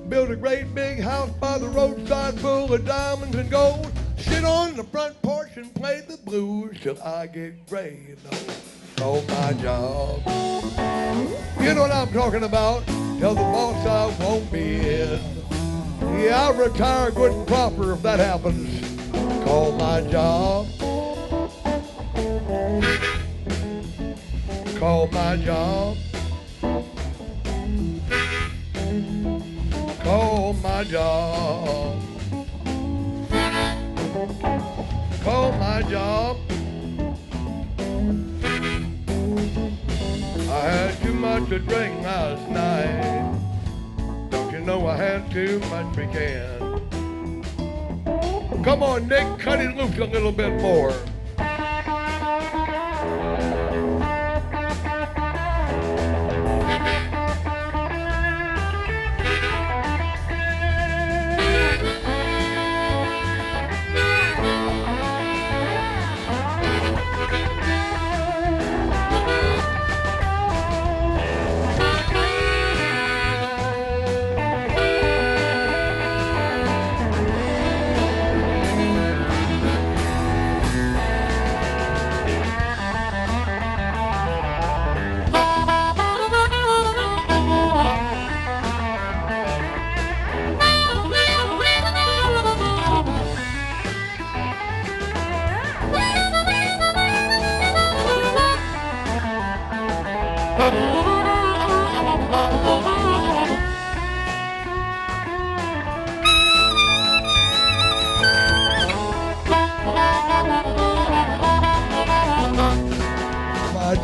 build a great big house by the roadside full of diamonds and gold, sit on the front porch and play the blues till I get gray, you know. Oh, my job. You know what I'm talking about. Tell the boss I won't be in. Yeah, I'll retire good and proper if that happens. Call my job. Call my job. Call my job. Call my job. I had too much to drink last night. Don't you know I had too much weekend? Come on, Nick, cut it loose a little bit more.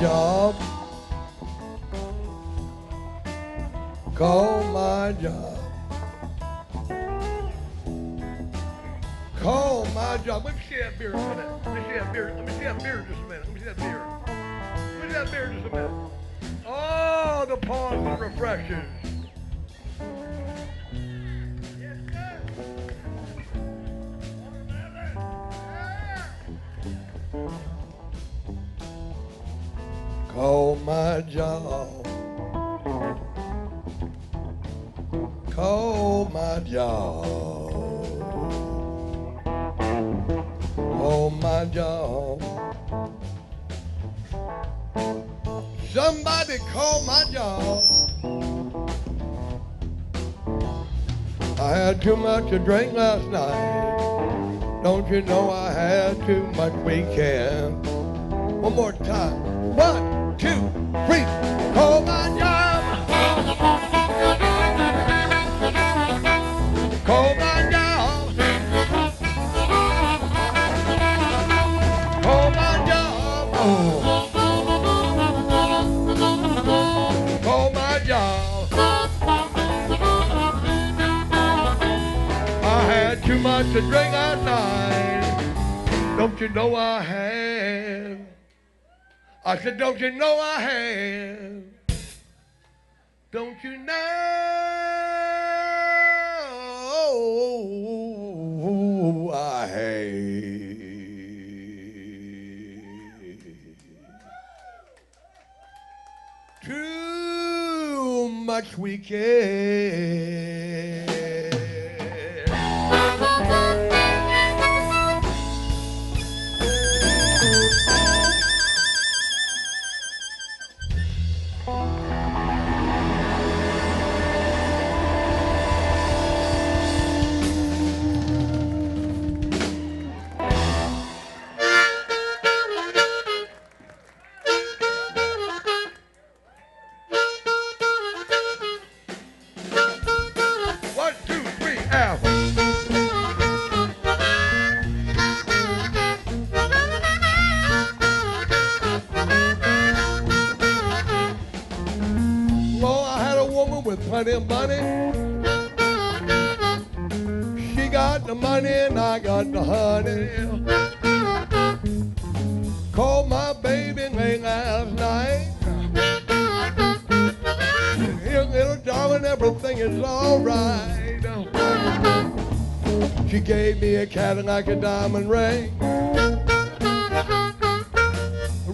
job. Call my job. Call my job. Let me see that beer a minute. Let me see that beer. Let me see that beer just a minute. Let me see that beer. Let me see that beer just a minute. Oh, the pause is refreshing. Yes, sir. Call my job. Call my job. Call my job. Somebody call my job. I had too much to drink last night. Don't you know I had too much weekend? One more time. 1, 2, 3. Call my job. Call my job. Call my job. Oh. Call my job. I had too much to drink last night. Don't you know I had? I said, don't you know I have? Don't you know I have? Too much weekend. Plenty of money. She got the money and I got the honey. Called my baby late last night. Here, little darling, everything is alright. She gave me a Cadillac, a diamond ring,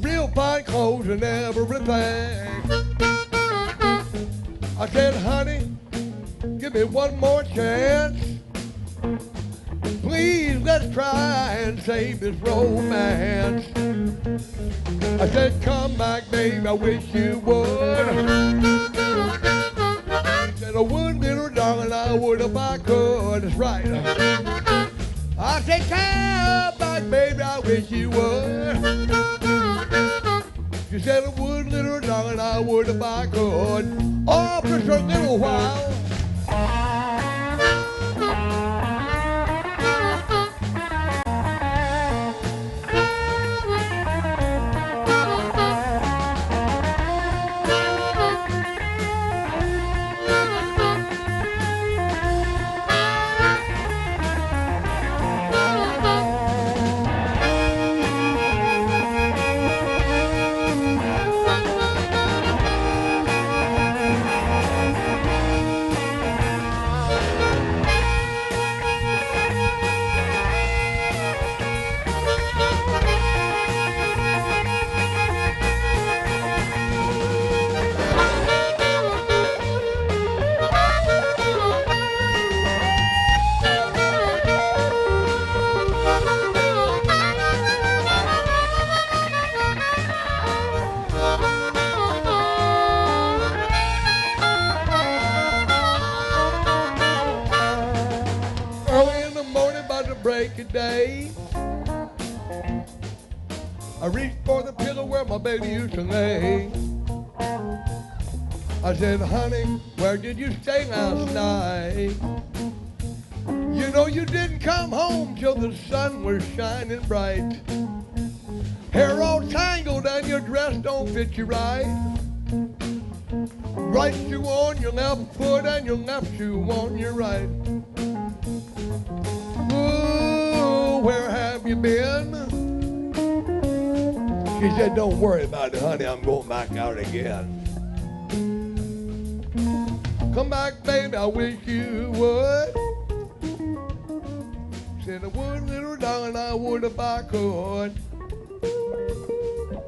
real fine clothes and everything. I said, honey, give me one more chance. Please, let's try and save this romance. I said, come back, babe, I wish you would. She said, I would, little darling, I would if I could. That's right. I said, come back, baby, I wish you would. She said, I would, little darling, I would if I could. Oh, just a little while. Break a day, I reached for the pillow where my baby used to lay. I said, honey, where did you stay last night? You know you didn't come home till the sun was shining bright. Hair all tangled and your dress don't fit you right. Right shoe on your left foot and your left shoe on your right. Ooh, where have you been? She said, don't worry about it, honey, I'm going back out again. Come back, baby, I wish you would. Said I would, little darling, I would if I could.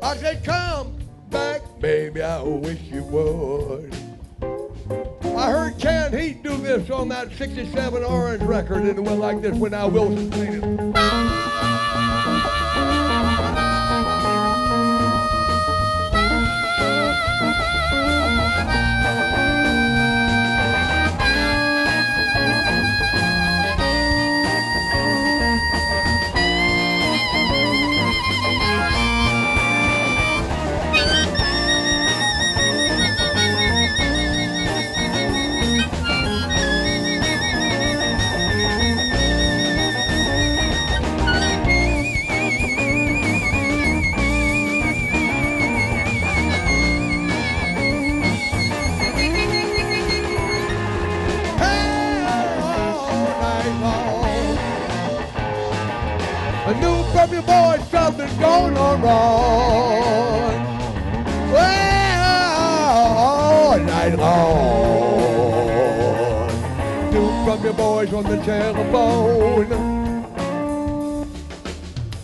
I said, come back, baby, I wish you would. I heard Can Heat do this on that 67 Orange record, and it went like this when Al Wilson played it. I knew from your voice something's going on wrong. Well, all night long. Knew from your voice on the telephone.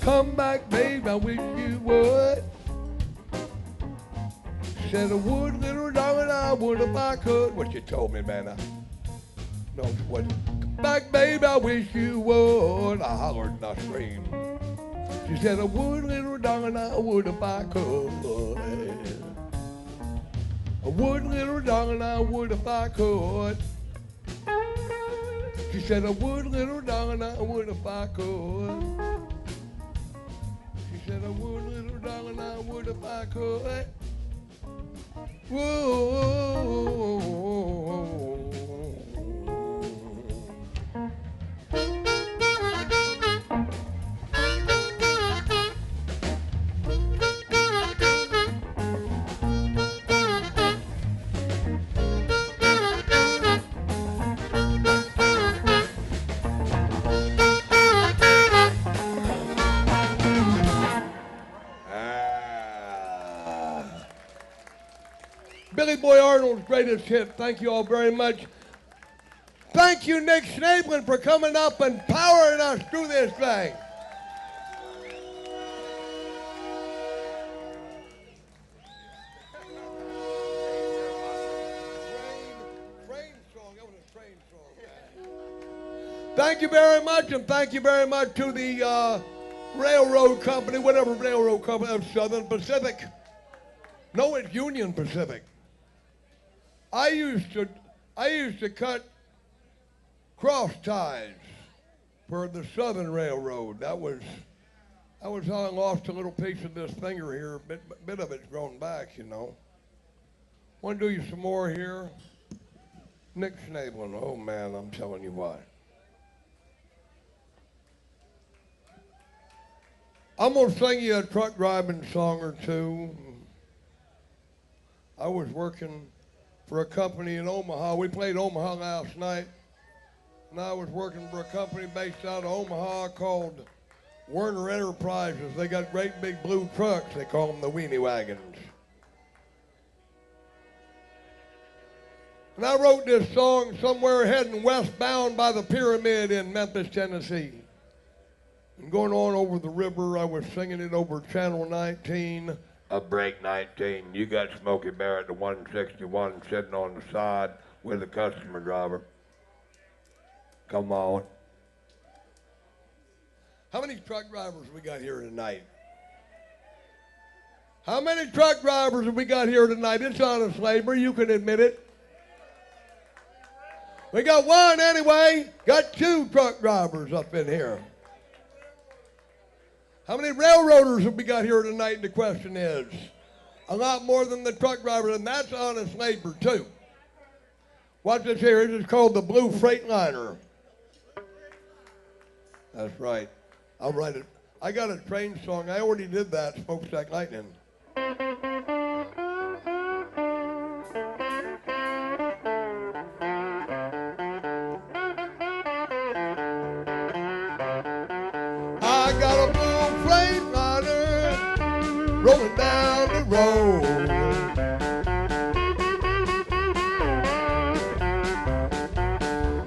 Come back, babe, I wish you would. Said I would, little darling, I would if I could. What you told me, man, no, what? Come back, babe, I wish you would. I hollered and I screamed. She said I would, little darling, I would if I could. I would, little darling, I would if I could. She said I would, little darling, I would if I could. She said I would, little darling, I would if I could. Whoa. Billy Boy Arnold's greatest hit. Thank you all very much. Thank you, Nick Schnabelin, for coming up and powering us through this thing. Thank you very much, and thank you very much to the railroad company, whatever railroad company of Southern Pacific. No, it's Union Pacific. I used to cut cross ties for the Southern Railroad. That was how I lost a little piece of this finger here. A bit of it's grown back, you know. Want to do you some more here? Nick Schnabelin. Oh man, I'm telling you what. I'm gonna sing you a truck driving song or two. I was working for a company in Omaha. We played Omaha last night. And I was working for a company based out of Omaha called Werner Enterprises. They got great big blue trucks. They call them the weenie wagons. And I wrote this song somewhere heading westbound by the pyramid in Memphis, Tennessee. And going on over the river, I was singing it over Channel 19. A break 19. You got Smokey Bear at the 161 sitting on the side with a customer driver. Come on. How many truck drivers we got here tonight? How many truck drivers have we got here tonight? It's honest labor, you can admit it. We got one anyway. Got two truck drivers up in here. How many railroaders have we got here tonight? The question is. A lot more than the truck drivers, and that's honest labor too. Watch this here. This is called the Blue Freightliner. That's right. I'll write it. I got a train song. I already did that, Smokestack Lightning. I got a blue Freightliner rolling down the road.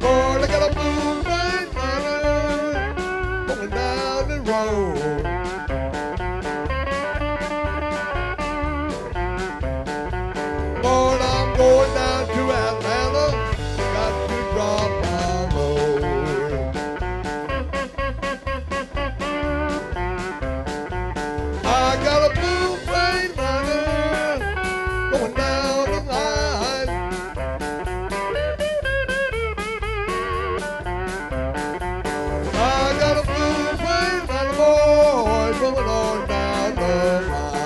Lord, I got a blue Freightliner rolling down the road. Lord, I'm going down to Atlanta, got to drop my load. I got a blue Freightliner going down the line. I got a blue Freightliner, boy, going on down the line.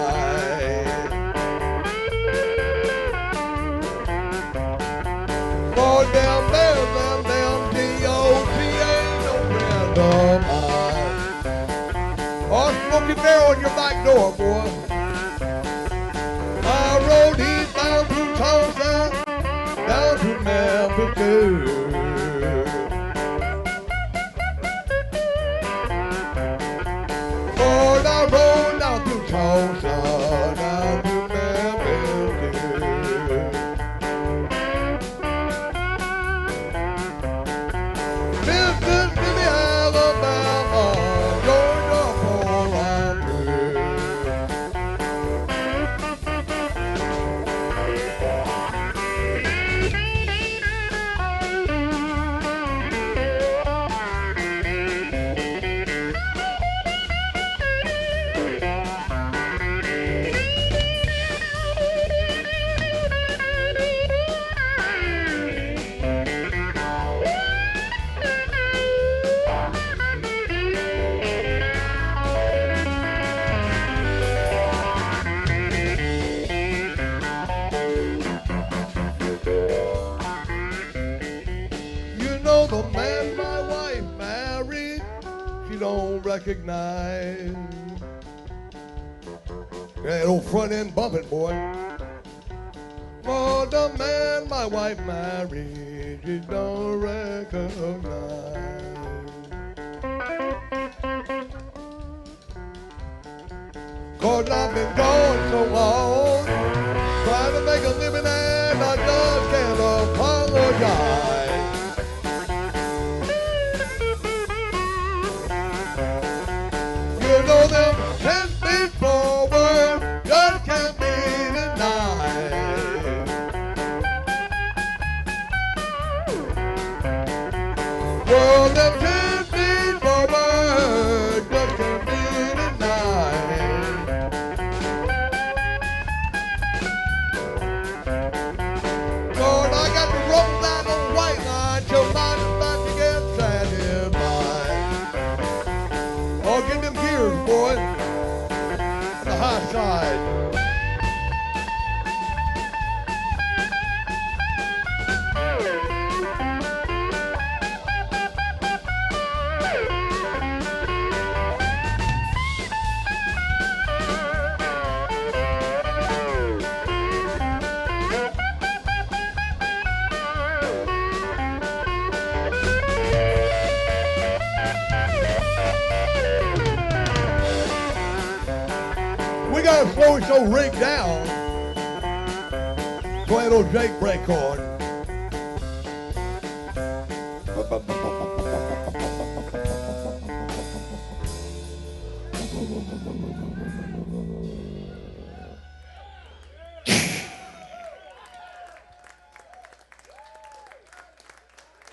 Boy, down, D-O-T ain't no friend of mine. Oh, Smoky Bear on your back door, boy. I rode eastbound through Tulsa, down to Memphis, too. Lord, I rode down through Tulsa, down to Memphis, too. Mississippi, Alabama, Georgia, for I'm through. You know the man my wife married, she don't recognize. That old front end bumping, boy. Oh, the man my wife married, she don't recognize. Cause I've been gone so long, trying to make a living and I just can't apologize. You know them 10 feet forward just can't be denied. Well, them 10 feet forward just can't be denied. Lord, I got to roll down the white line till I'm about to get satisfied. Oh, get them gears, boy. On the high side. We gotta slow it so rigged down. Play a little Jake break on.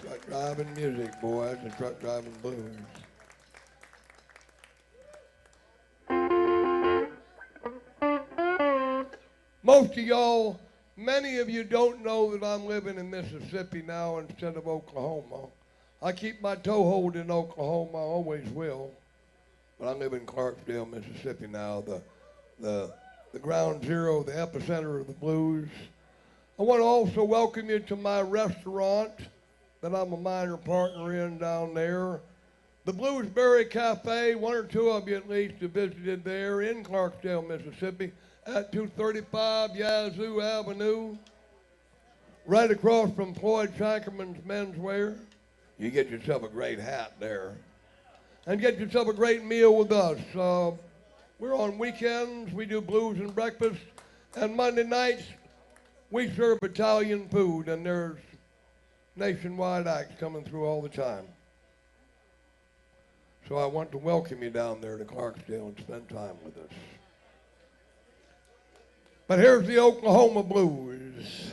Truck driving music, boys, and truck driving blues. Most of y'all, many of you don't know that I'm living in Mississippi now instead of Oklahoma. I keep my toehold in Oklahoma, I always will. But I live in Clarksdale, Mississippi now, the ground zero, the epicenter of the blues. I want to also welcome you to my restaurant that I'm a minor partner in down there. The Bluesberry Cafe, one or two of you at least have visited there in Clarksdale, Mississippi, at 235 Yazoo Avenue, right across from Floyd Shankerman's Menswear. You get yourself a great hat there. And get yourself a great meal with us. We're on weekends, we do blues and breakfast, and Monday nights we serve Italian food, and there's nationwide acts coming through all the time. So I want to welcome you down there to Clarksdale and spend time with us. But here's the Oklahoma Blues.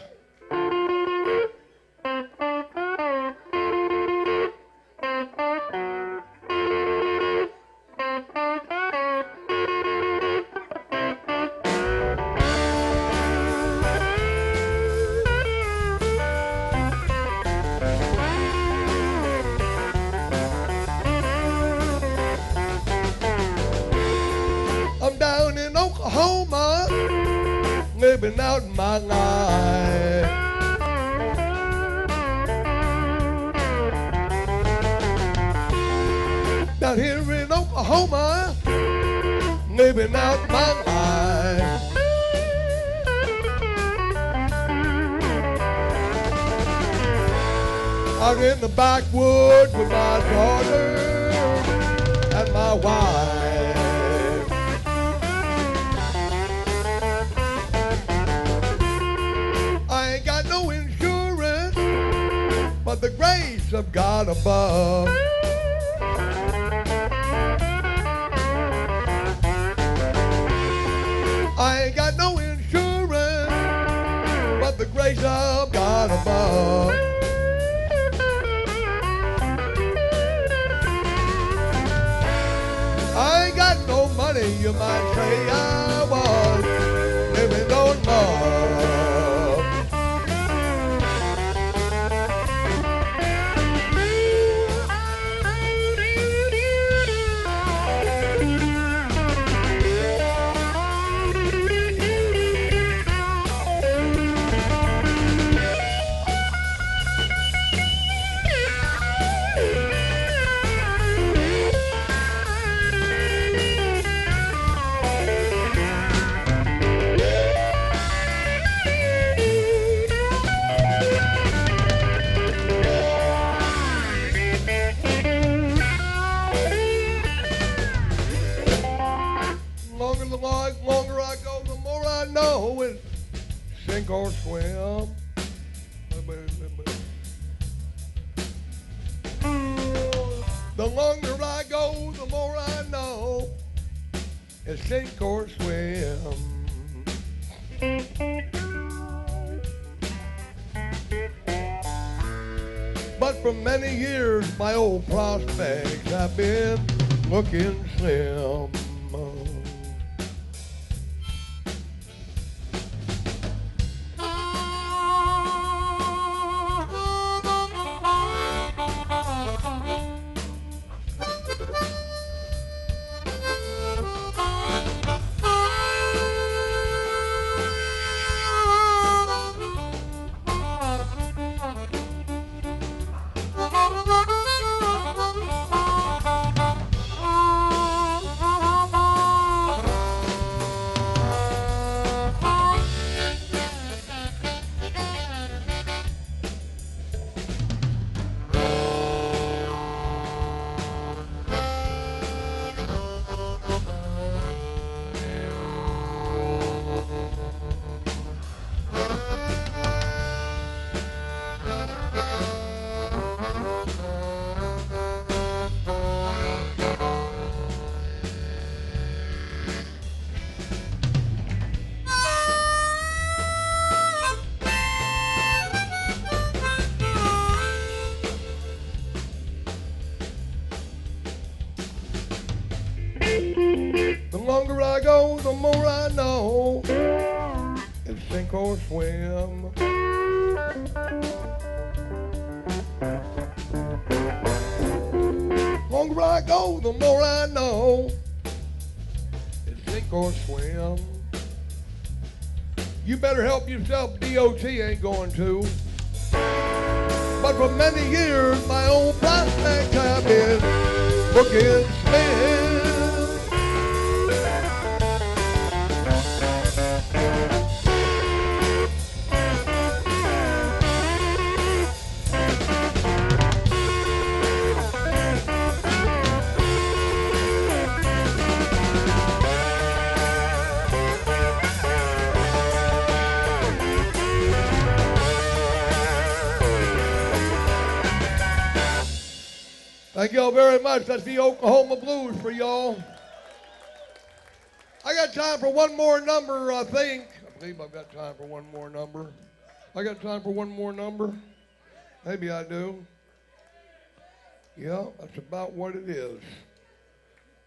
Oklahoma, living out my life. Down here in Oklahoma, living out my life. Out in the backwoods with my daughter and my wife. But the grace of God above. I ain't got no insurance, but the grace of God above. I ain't got no money, you might say I was living on love. Longer I go, the more I know it's sink or swim. The longer I go, the more I know it's sink or swim. But for many years, my old prospects have been looking slim. The longer I go, the more I know it's sink or swim. Longer I go, the more I know it's sink or swim. You better help yourself, DOT ain't going to. But for many years, my old prospects have been Cooking Smith. Thank y'all very much. That's the Oklahoma Blues for y'all. I got time for one more number, I think. I believe I've got time for one more number. I got time for one more number? Maybe I do. Yeah, that's about what it is.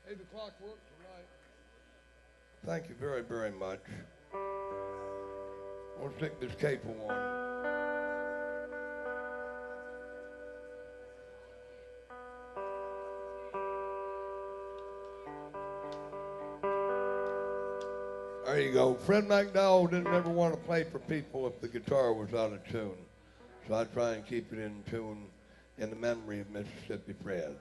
8 o'clock work tonight. Thank you very, very much. I want to stick this capo on. There you go. Fred McDowell didn't ever want to play for people if the guitar was out of tune. So I try and keep it in tune in the memory of Mississippi Fred.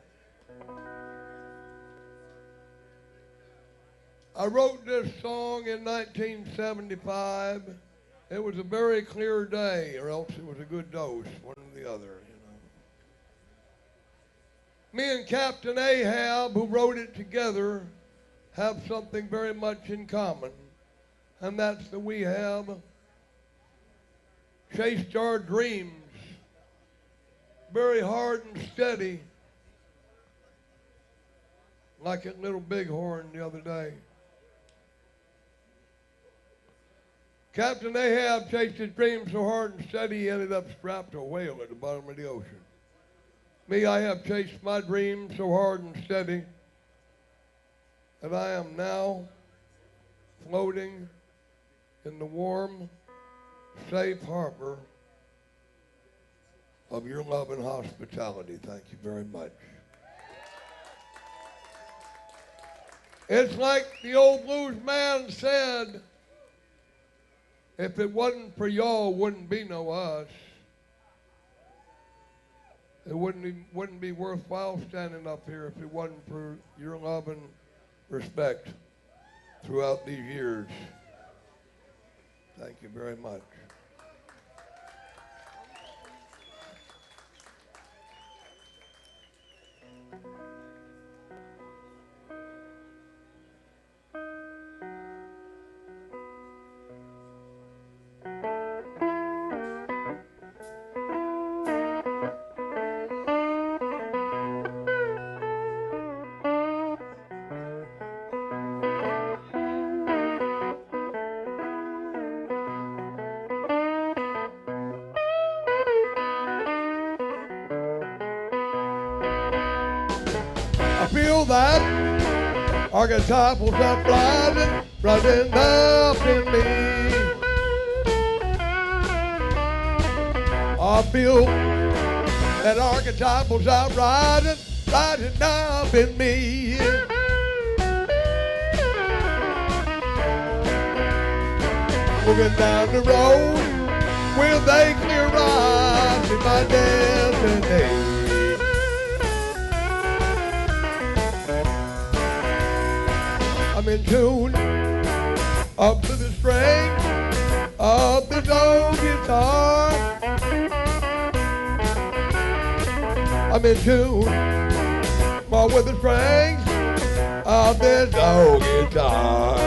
I wrote this song in 1975. It was a very clear day, or else it was a good dose, one or the other, you know. Me and Captain Ahab, who wrote it together, have something very much in common. And that's that we have chased our dreams very hard and steady, like at Little Bighorn the other day. Captain Ahab chased his dreams so hard and steady he ended up strapped to a whale at the bottom of the ocean. Me, I have chased my dreams so hard and steady that I am now floating in the warm, safe harbor of your love and hospitality. Thank you very much. It's like the old blues man said, if it wasn't for y'all, wouldn't be no us. It wouldn't be worthwhile standing up here if it wasn't for your love and respect throughout these years. Thank you very much. Feel that archetypal stuff rising up in me. I feel that archetypal stuff rising up in me. Moving down the road with a clear eye to my destiny. I'm in tune up to the strings of this old guitar. I'm in tune with the strings of this old guitar.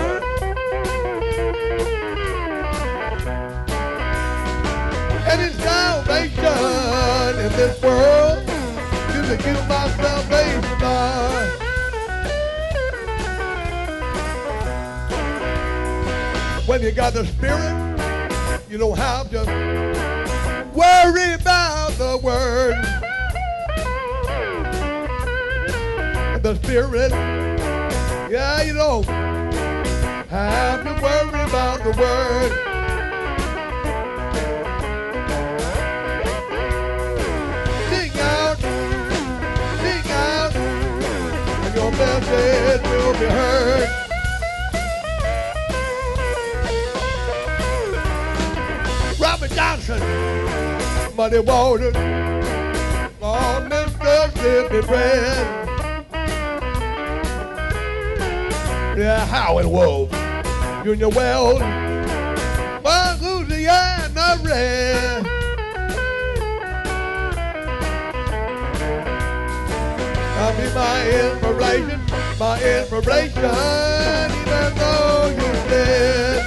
And it's salvation in this world. Music is my salvation. When you got the Spirit, you don't have to worry about the word. The Spirit, yeah, you don't have to worry about the word. Sing out, and your message will be heard. Johnson, muddy water, on Mississippi bread. Yeah, Howard Wolf, Junior Wells, well, Louisiana Red. I'll be my inspiration, even though you're dead.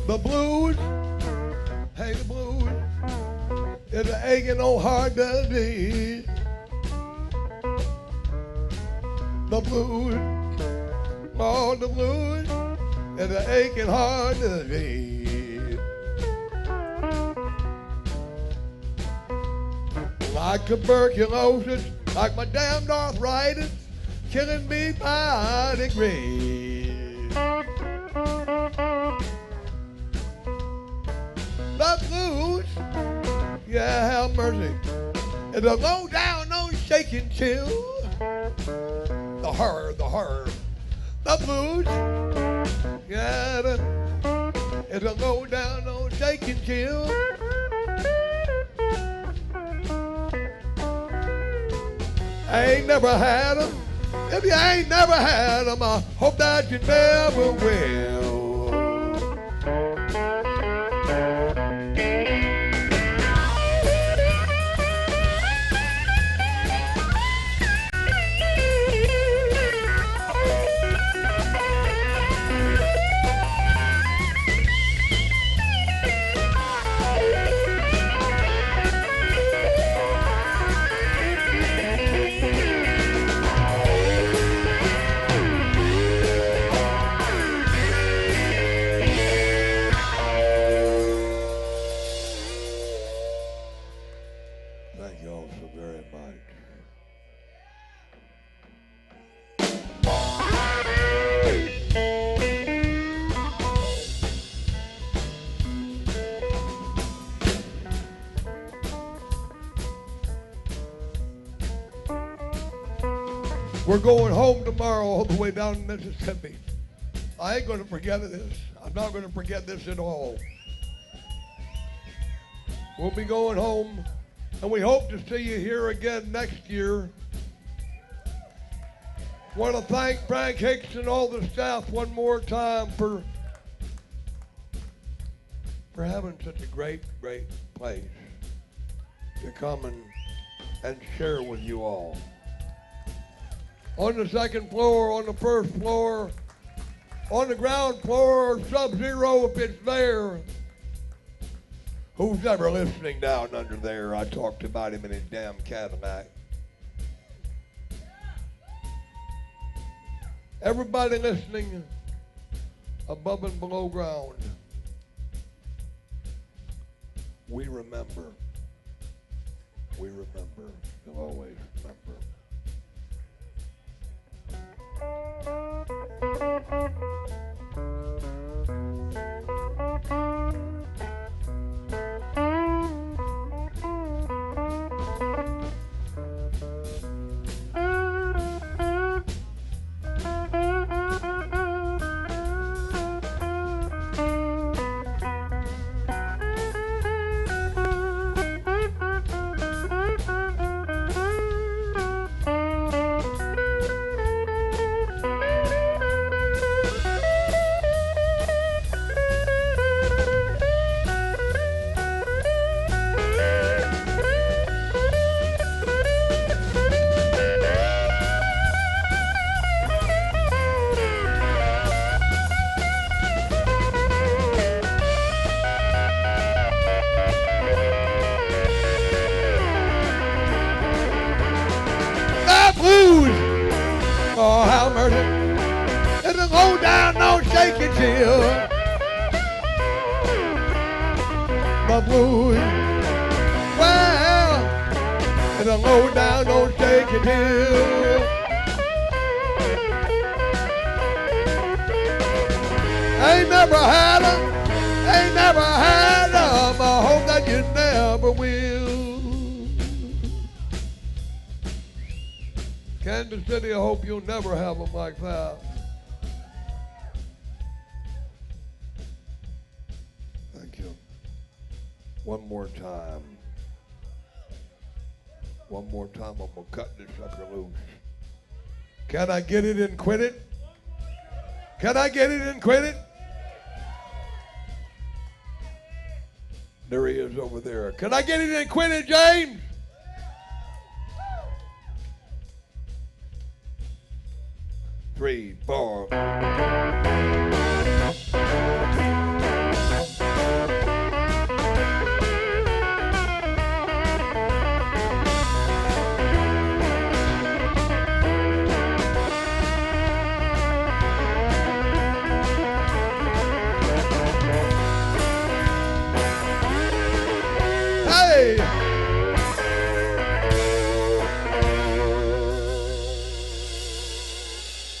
The blues, hey, the blues is an aching old heart disease. The blues, oh, the blues is an aching heart disease. Like tuberculosis, like my damned arthritis, killing me by degrees. The blues, yeah, have mercy. It's a low down, no shaking chill. The horror. The blues, yeah, it's a low down, no shaking chill. I ain't never had them. If you ain't never had them, I hope that you never will. Thank you all so very much. We're going home tomorrow all the way down to Mississippi. I ain't going to forget this. I'm not going to forget this at all. We'll be going home, and we hope to see you here again next year. Want to thank Frank Hicks and all the staff one more time for having such a great place to come and share with you all. On the second floor, on the first floor, on the ground floor, Sub-Zero if it's there. Who's ever listening down under there? I talked about him in his damn Cadillac. Everybody listening above and below ground. We remember. We remember. We'll always remember. Oh, how mercy. It'll go down, no shaking chill. The blues, well, a low down, don't take it till. Ain't never had 'em, ain't never had 'em. I hope that you never will. Kansas City, I hope you'll never have 'em like that. Thank you. One more time. One more time, I'm gonna cut this sucker loose. Can I get it and quit it? Can I get it and quit it? There he is over there. Can I get it and quit it, James? Three, four. Hey!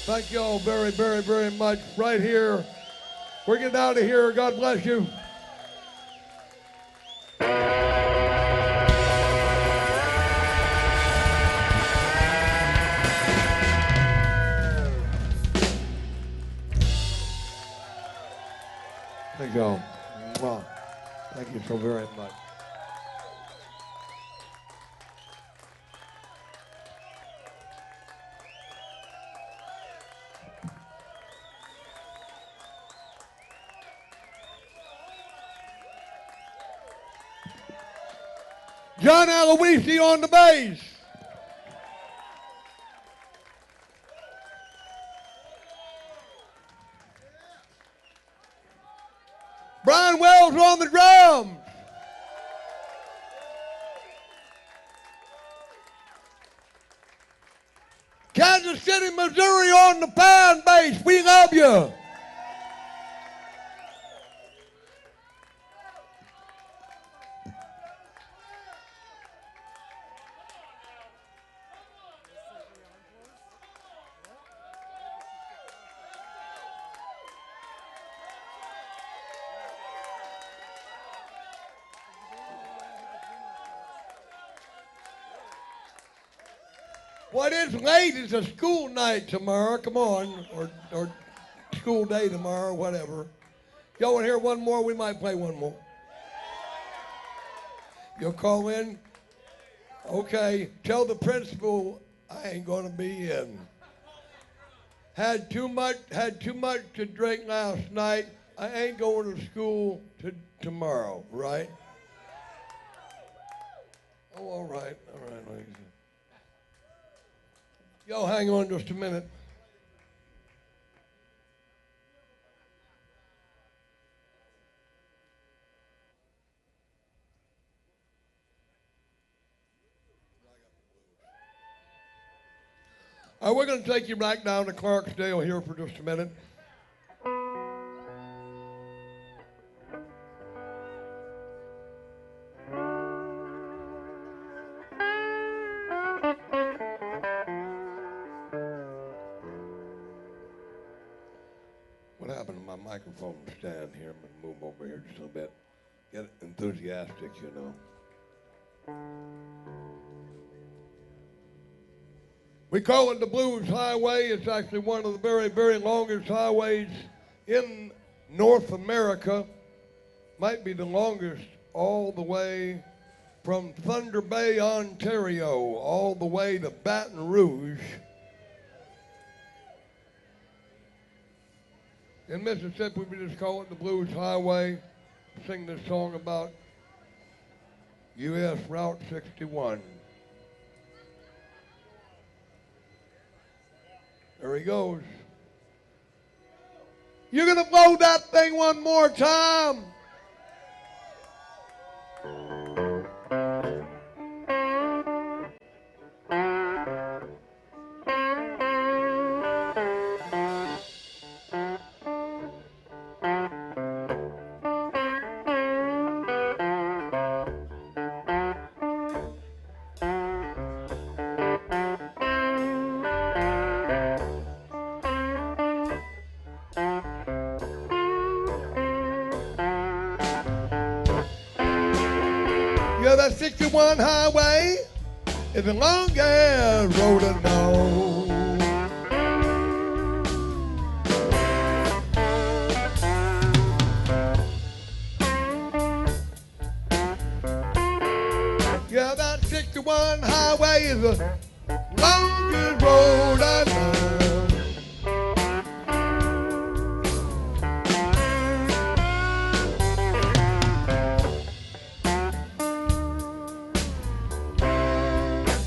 Thank you all very, very, very much. Right here. We're getting out of here. God bless you. Thank you all. Mwah. Thank you so very much. John Aloisi on the bass. Brian Wells on the drums. Kansas City, Missouri on the pound bass. We love you. What is late is a school night tomorrow. Come on, or school day tomorrow, whatever. Y'all want to hear one more? We might play one more. You'll call in? Okay. Tell the principal I ain't gonna be in. Had too much to drink last night. I ain't going to school tomorrow, right? Oh, all right, ladies. Y'all hang on just a minute. All right, we're going to take you back down to Clarksdale here for just a minute. What happened to my microphone stand here? I'm going to move over here just a little bit. Get enthusiastic, you know. We call it the Blues Highway. It's actually one of the very, very longest highways in North America. Might be the longest all the way from Thunder Bay, Ontario, all the way to Baton Rouge. In Mississippi, we just call it the Blues Highway. Sing this song about U.S. Route 61. There he goes. You're going to blow that thing one more time. that 61 highway is the longest road I know. Yeah, that 61 highway is the longest road I know.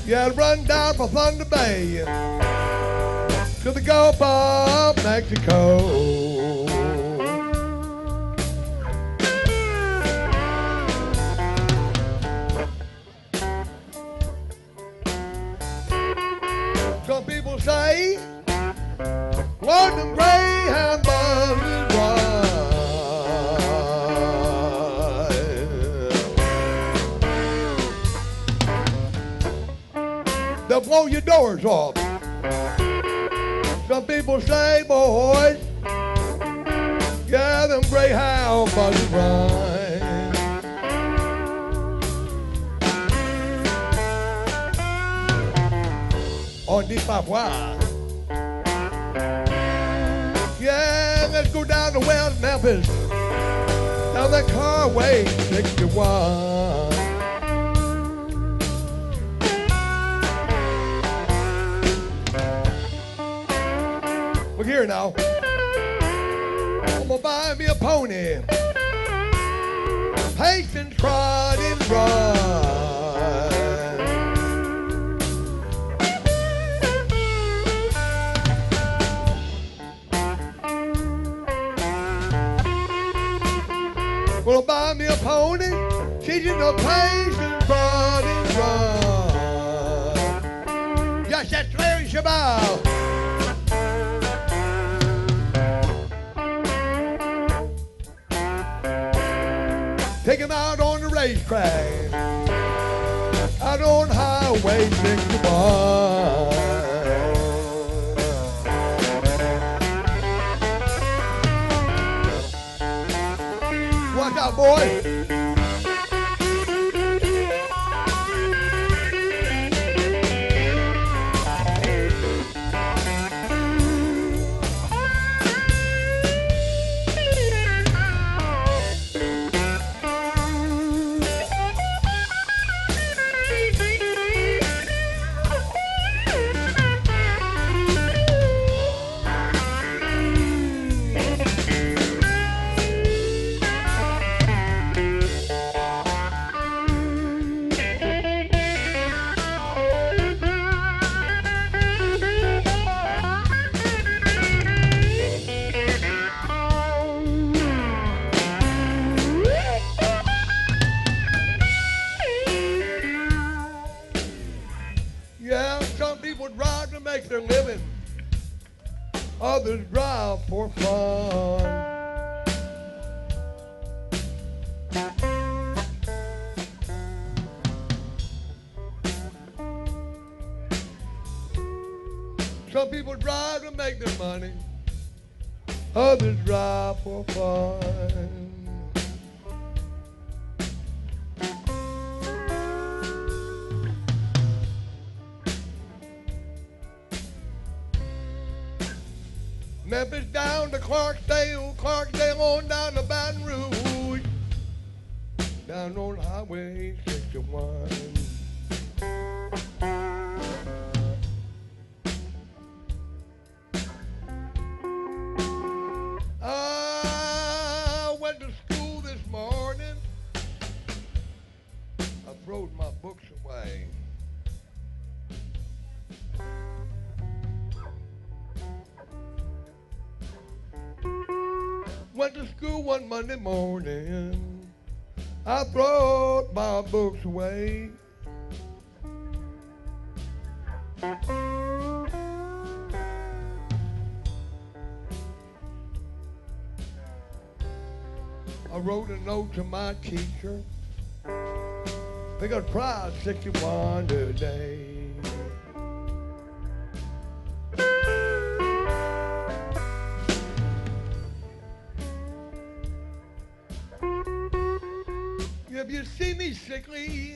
Yeah, run down from Thunder Bay to the Gulf of Mexico. Some people say London Greyhound buses ride. They'll blow your doors off. Some people say, boys, yeah, them Greyhound buses ride. On this parfois. Yeah, let's go down to West Memphis, down that Carway 61. Look here now. I'm gonna buy me a pony, pace and trot and run. Gonna buy me a pony, teaching the pace and trot and run. Yes, that's Larry Chabal. Take him out on the racetrack, out on Highway 61. Watch out, boy. Make their living, others drive for fun. Some people drive to make their money, others drive for fun. Memphis down to Clarksdale, Clarksdale on down to Baton Rouge, down on Highway 61. I went to school this morning, I throwed my books away. Went to school one Monday morning, I brought my books away. I wrote a note to my teacher, they got prize 61 today. You If you see me sickly,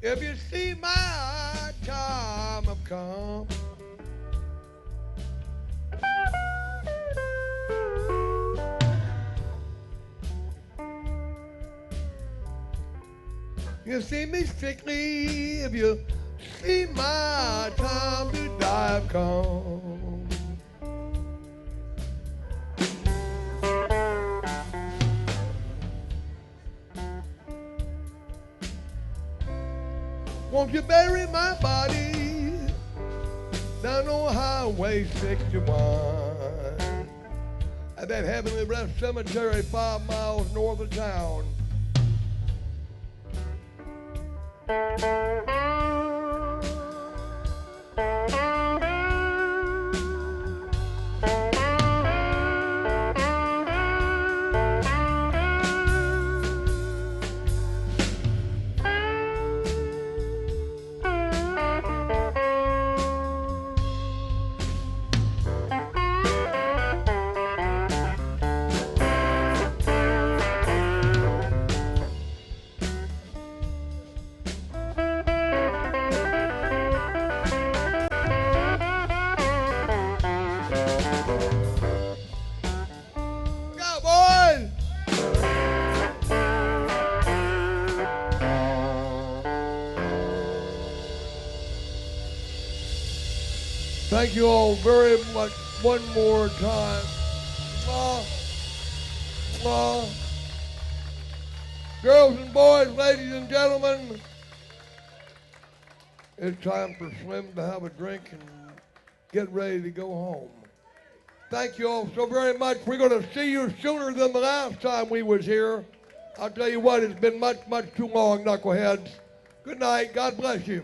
if you see my time have come, you see me sickly, if you see my time to die have come. Won't you bury my body down on Highway 61 at that Heavenly Rest Cemetery 5 miles north of town? Thank you all very much one more time. Girls and boys, ladies and gentlemen, it's time for Slim to have a drink and get ready to go home. Thank you all so very much. We're going to see you sooner than the last time we was here. I'll tell you what, it's been much, much too long, knuckleheads. Good night. God bless you.